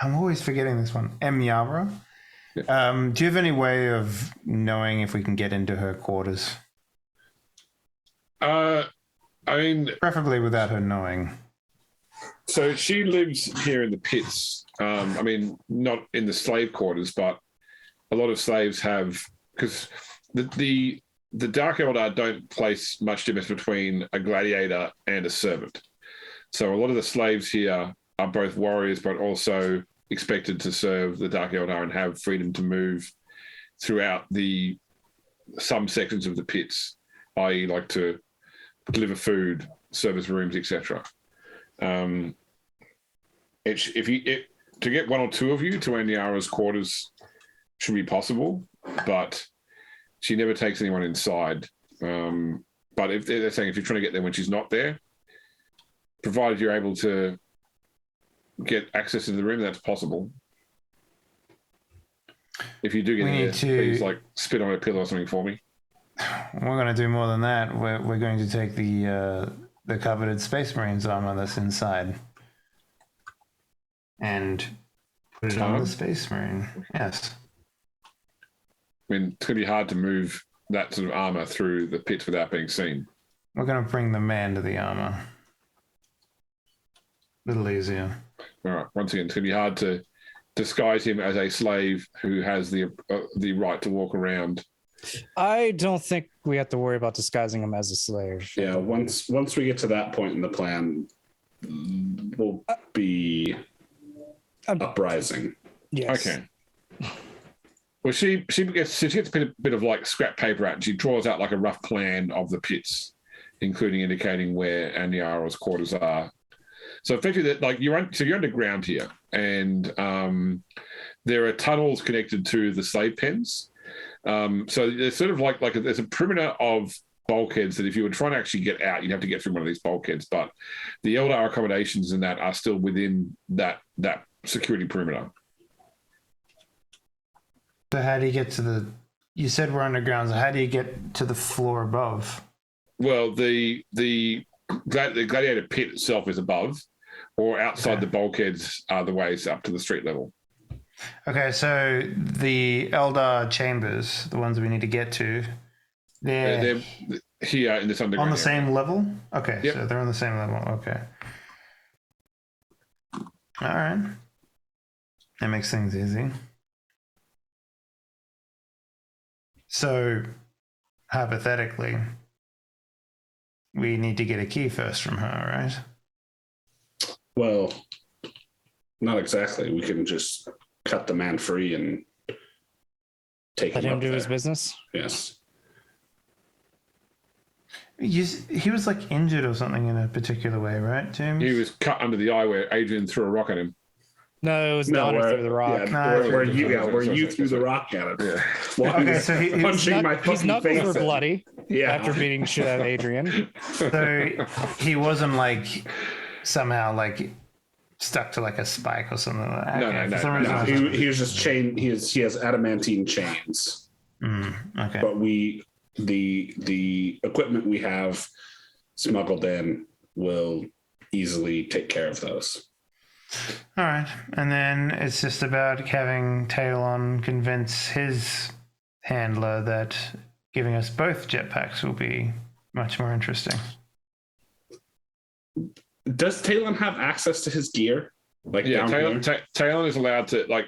I'm always forgetting this one. Yara. Yeah. Do you have any way of knowing if we can get into her quarters? I mean, preferably without her knowing. So she lives here in the pits. I mean, not in the slave quarters, but a lot of slaves have, because the Dark Eldar don't place much difference between a gladiator and a servant. So a lot of the slaves here are both warriors, but also expected to serve the Dark Eldar and have freedom to move throughout some sections of the pits, i.e. like to deliver food, service rooms, etc. To get one or two of you to Anyara's quarters should be possible, but she never takes anyone inside. But if they're saying if you're trying to get there when she's not there, provided you're able to get access to the room, that's possible. If you do get in there, please spit on a pillow or something for me. We're going to do more than that. We're going to take the coveted Space Marines armor that's inside and put it on the Space Marine. Yes. I mean, it's going to be hard to move that sort of armor through the pits without being seen. We're going to bring the man to the armor. A little easier. All right. Once again, it's going to be hard to disguise him as a slave who has the right to walk around. I don't think we have to worry about disguising him as a slave. Yeah, once we get to that point in the plan, we'll be uprising. Yes. Okay. Well, she gets a bit of like scrap paper out, and she draws out like a rough plan of the pits, including indicating where Anyara's quarters are. So effectively, that you're underground here, and there are tunnels connected to the slave pens. So there's sort of like there's a perimeter of bulkheads that if you were trying to actually get out, you'd have to get through one of these bulkheads. But the Eldar accommodations and that are still within that security perimeter. So how do you get to the? You said we're underground. So how do you get to the floor above? Well, the gladiator pit itself is above, or outside the bulkheads are the ways up to the street level. Okay, so the Eldar chambers, the ones we need to get to, they're here in this underground on the area. same level? Okay, Yep. so they're on the same level. Okay. All right. That makes things easy. So, hypothetically, we need to get a key first from her, right? Well, not exactly. We can just cut the man free and take Let him him up do there. his business. Yes. He was like injured or something in a particular way, right, James? He was cut under the eye where Adrian threw a rock at him. No, it was Donner through the rock. Yeah, No, where sorry. you threw the rock at him. Yeah. While he Okay, was so he- he's punching my His fucking knuckles face were in. bloody Yeah. after beating the shit out of Adrian. So he wasn't like somehow like stuck to like a spike or something like that. No, Okay, no, for some no, reason No, I was- he was just chained. He has adamantine chains. Okay. But the equipment we have smuggled in will easily take care of those. All right, and then it's just about having Talon convince his handler that giving us both jetpacks will be much more interesting. Does Talon have access to his gear? Like Yeah, down here? Talon is allowed to, like,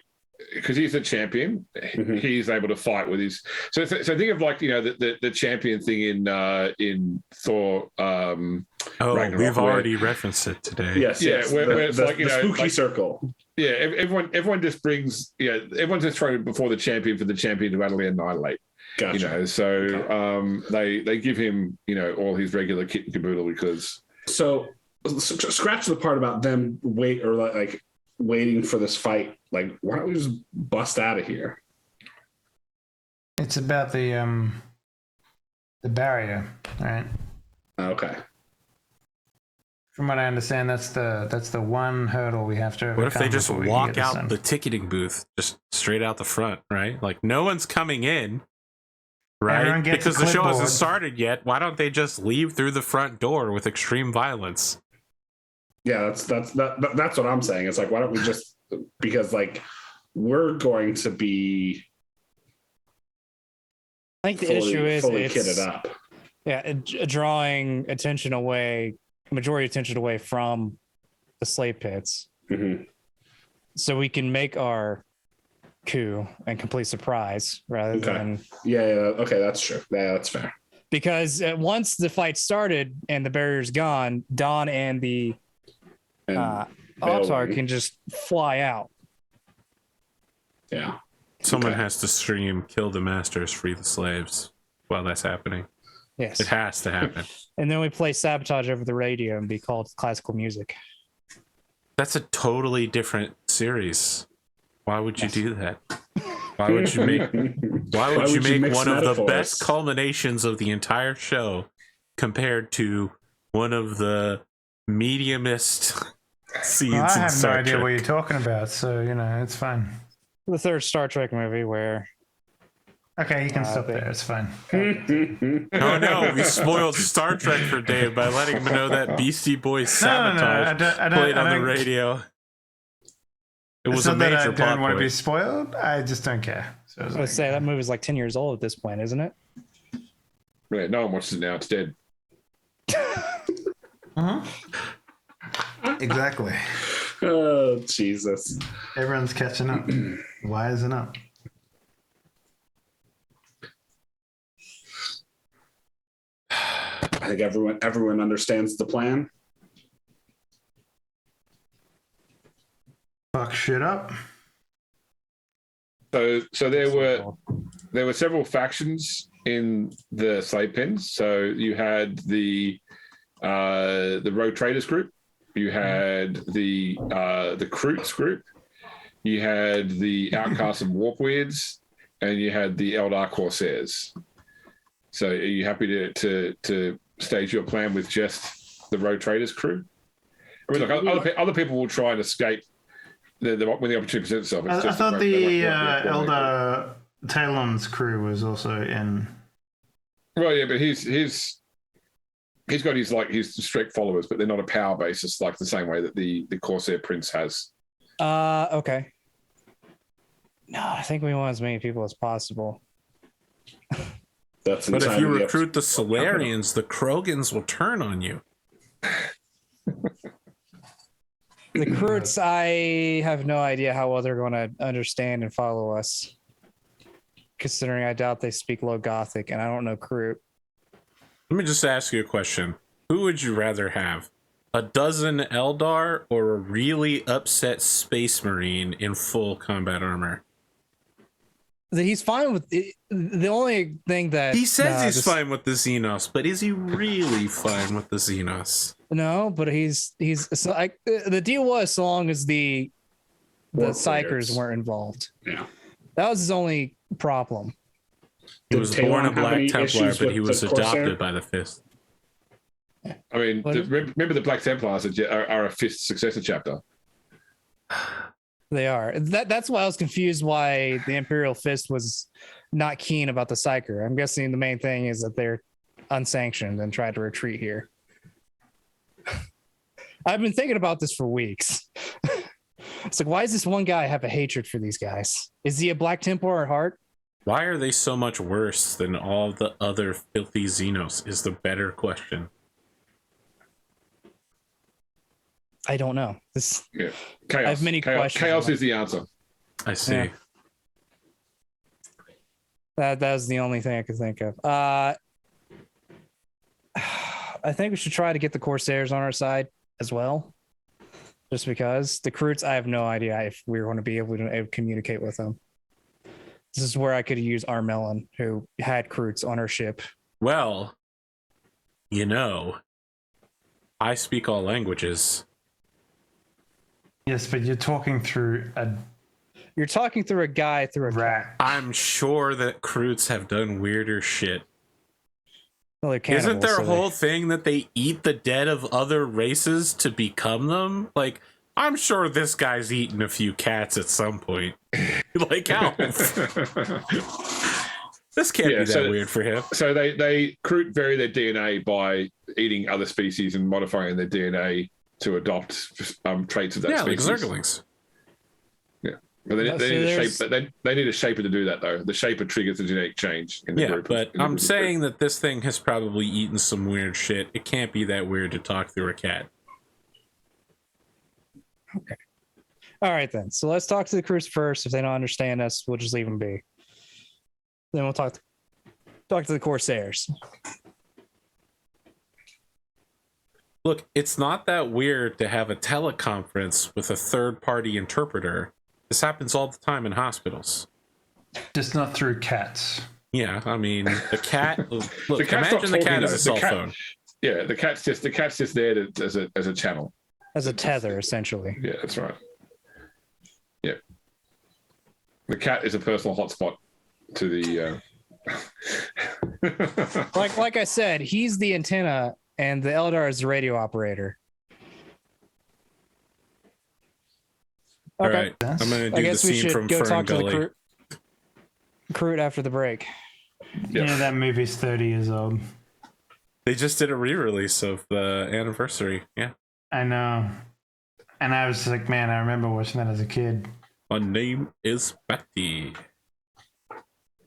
because he's the champion, Mhm. he's able to fight with his. So think of like, you know, the champion thing in Thor. Oh, Ragnarok, we've where- already referenced it today. Yes, Yeah, yes. where the, it's the- like, you the know, spooky like- circle. Yeah, everyone just brings. Yeah, everyone's just throwing before the champion for the champion to utterly annihilate. Gotcha. You know, so they give him, you know, all his regular kit and caboodle because. So scratch the part about them waiting for this fight. Like, why don't we just bust out of here? It's about the barrier, right? Okay. From what I understand, that's the one hurdle we have to overcome. What if they just before we can walk get this out done. the ticketing booth, just straight out the front, right? Like no one's coming in, right? Everyone gets a Because the show hasn't clipboard. started yet. Why don't they just leave through the front door with extreme violence? Yeah, that's what I'm saying. It's like, why don't we just, because like we're going to be I think the issue is fully it's, kitted up. Yeah, drawing attention away, majority attention away from the slave pits, Mhm. so we can make our coup and complete surprise rather Okay. than Yeah, okay, that's true. Yeah, that's fair. because once the fight started and the barrier's gone, Don and the And Altar Bailwing. can just fly out. yeah, Someone Okay. has to scream, "Kill the masters, free the slaves," while that's happening. Yes, It has to happen. and then we play Sabotage over the radio and be called classical music. That's a totally different series. Why would you do that? Why would you make Why would you make mix one of the metaphors? best culminations of the entire show compared to one of the mediumist scenes Well, I in have no Star idea Trek? what you're talking about, so you know it's fine. The third Star Trek movie where Okay, you can stop they- there. It's fine. Oh no, we spoiled Star Trek for Dave by letting him know that Beastie Boys No, Sabotage I played on the don't- radio. It It's was a not that I major plot don't want to be point. spoiled. I just don't care. So it's I would like, say that movie's like 10 years old at this point, isn't it? Yeah, no one watches it now. It's dead. exactly. Oh, Jesus. Everyone's catching up. Wising up. I think everyone understands the plan. Fuck shit up. So there were several factions in the slave pens. So you had the Rogue Traders group, you had the Kroots group, you had the Outcasts and Warp Weirds, and you had the Eldar Corsairs. So are you happy to stage your plan with just the Rogue Traders crew? I mean, look, other people will try and escape when the opportunity presents itself. It's I just thought they the won't be able to. Eldar Talon's crew was also in. Well, yeah, but he's got his strict followers, but they're not a power basis like the same way that the Corsair Prince has. Okay. No, I think we want as many people as possible. That's But if you entirely up to- recruit the Solarians, the Krogans will turn on you. The Kroots, I have no idea how well they're going to understand and follow us. Considering I doubt they speak Low Gothic, and I don't know Kroot. Let me just ask you a question. Who would you rather have? A dozen Eldar or a really upset Space Marine in full combat armor? He's fine with it. The only thing that He says he's fine with the Xenos, but is he really fine with the Xenos? No, but he's so the deal was so long as the Psychers weren't involved. Yeah. That was his only problem. He Did was Talon born a have Black any Templar, issues but with he was the Corsair? adopted by the Fist. I mean, What- remember the Black Templars are a fifth successor chapter. They are. That's why I was confused why the Imperial Fist was not keen about the Psyker. I'm guessing the main thing is that they're unsanctioned and tried to retreat here. I've been thinking about this for weeks. It's like, why does this one guy have a hatred for these guys? Is he a Black Templar at heart? Why are they so much worse than all the other filthy Xenos is the better question. I don't know. This Yeah, chaos. I have many questions. Chaos is the answer. I see. Yeah. That was the only thing I could think of. I think we should try to get the Corsairs on our side as well. Just because the Kroots, I have no idea if we're going to be able to communicate with them. This is where I could use Armelon, who had Kroots on her ship. Well, you know, I speak all languages. Yes, but you're talking through a You're talking through a guy through a rat. I'm sure that Kroots have done weirder shit. Well, they're cannibals, Isn't there a so whole thing that they eat the dead of other races to become them? Like, I'm sure this guy's eaten a few cats at some point. Like, Alf. This can't be that weird for him. So they Kroot vary their DNA by eating other species and modifying their DNA to adopt traits of that Yeah, like species. Zerglings. Yeah, but they need a shaper to do that though. The shaper triggers the genetic change in the Yeah, group. but in the I'm group. saying that this thing has probably eaten some weird shit. It can't be that weird to talk through a cat. Okay. All right, then. So let's talk to the Kroots first. If they don't understand us, we'll just leave them be. Then we'll talk to the Corsairs. Look, it's not that weird to have a teleconference with a third-party interpreter. This happens all the time in hospitals. Just not through cats. Yeah, I mean, the cat. Look, The cat's imagine not the cat talking, as a though. cell The cat- phone. Yeah, the cat's just there as a channel. As a tether, essentially. Yeah, that's right. Yeah, the cat is a personal hotspot to the. Like I said, he's the antenna, and the Eldar is the radio operator. All Okay. right, I'm gonna I do the guess we scene should from go Fern talk to Gully. the Kroot after the break. Yeah, that movie's 30 years old. They just did a re-release of the anniversary. Yeah. I know. And I was like, man, I remember watching that as a kid. My name is Betty.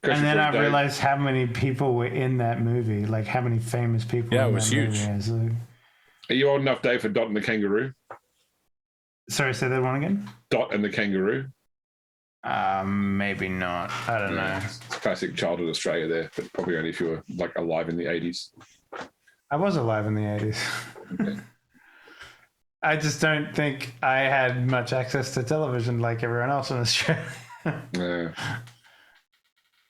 And then I realized how many people were in that movie, like how many famous people. Yeah, in it was that huge. movie. I was like, Are you old enough, Dave, for Dot and the Kangaroo? sorry, say that one again. Dot and the Kangaroo. Maybe not. I don't know. It's classic childhood Australia there, but probably only if you were like alive in the 80s. I was alive in the 80s. Okay. I just don't think I had much access to television like everyone else in Australia.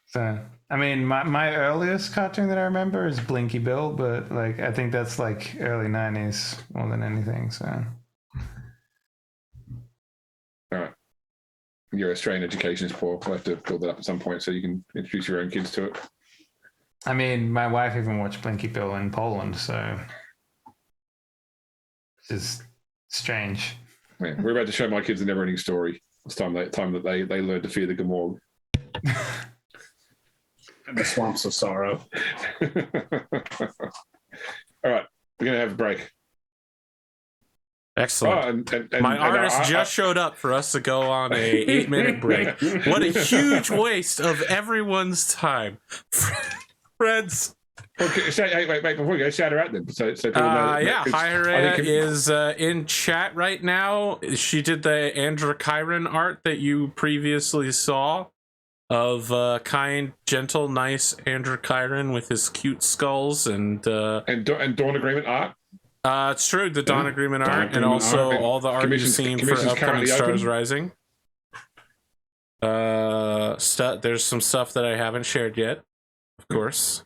So, I mean, my earliest cartoon that I remember is Blinky Bill, but like I think that's like early 90s more than anything. So, All right. Your Australian education is poor. We'll have to build that up at some point so you can introduce your own kids to it. I mean, my wife even watched Blinky Bill in Poland, so it's just strange. Yeah, we're about to show my kids the never-ending story. It's time that they learn to fear the Gamorg. the swamps of sorrow. All right, we're gonna have a break. Excellent. And My artist just showed up for us to go on a 8-minute break. What a huge waste of everyone's time. Friends. Okay, wait, before we go, shout her out then. So people know. Yeah, Hyrea is in chat right now. She did the Androchiron art that you previously saw of kind, gentle, nice Androchiron with his cute skulls and Dawn Agreement art. It's true, the Dawn Agreement art, and also all the art you've seen for upcoming Stars Rising. There's some stuff that I haven't shared yet, of course.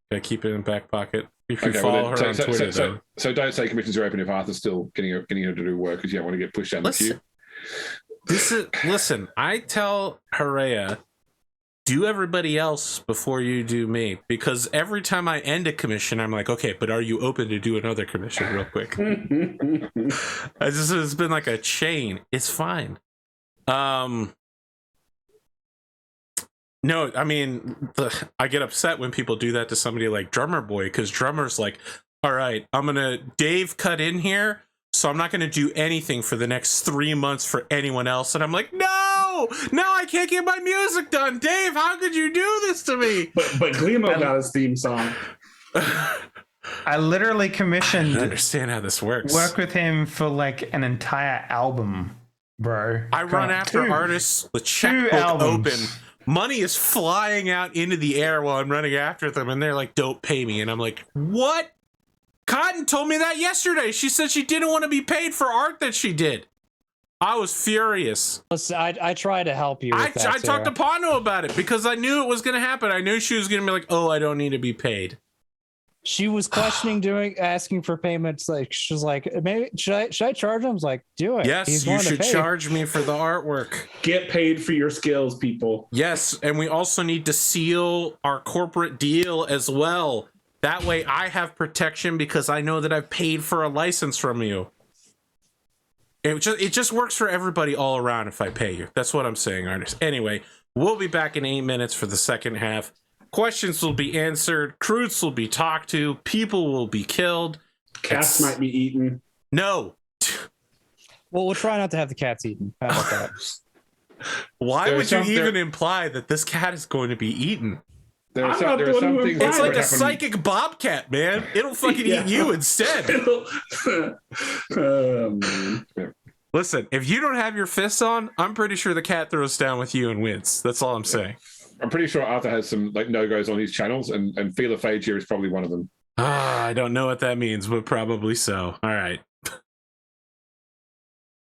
Gotta keep it in back pocket. You can follow her on Twitter, though. So don't say commissions are open if Arthur's still getting her to do work because you don't want to get pushed down the queue. Listen, I tell Hyrea, do everybody else before you do me, because every time I end a commission, I'm like, okay, but are you open to do another commission real quick? It's been like a chain. It's fine. No, I mean, I get upset when people do that to somebody like Drummer Boy, because Drummer's like, all right, Dave cut in here, so I'm not gonna do anything for the next 3 months for anyone else. And I'm like, no, I can't get my music done. Dave, how could you do this to me? But Glimo got his theme song. I literally commissioned. I understand how this works. Work with him for like an entire album, bro. I run after artists with checkbook open. Money is flying out into the air while I'm running after them, and they're like, don't pay me. And I'm like, what? Cotton told me that yesterday. She said she didn't want to be paid for art that she did. I was furious. Listen, I try to help you with that, I talked to Pano about it because I knew it was going to happen. I knew she was going to be like, oh, I don't need to be paid. She was questioning asking for payments. Like, she was like, maybe should I charge him? I was like, do it. Yes, you should charge me for the artwork. Get paid for your skills, people. Yes, and we also need to seal our corporate deal as well. That way I have protection because I know that I've paid for a license from you. It just works for everybody all around if I pay you. That's what I'm saying, artists. Anyway, we'll be back in 8 minutes for the second half. Questions will be answered. Crews will be talked to. People will be killed. Cats might be eaten. No. Well, we'll try not to have the cats eaten. How about that? Why would you even imply that this cat is going to be eaten? There are some things. It's like a psychic bobcat, man. It'll fucking eat you instead. Listen, if you don't have your fists on, I'm pretty sure the cat throws down with you and wins. That's all I'm saying. I'm pretty sure Arthur has some like no-goes on his channels, and Philophage here is probably one of them. I don't know what that means, but probably so. All right.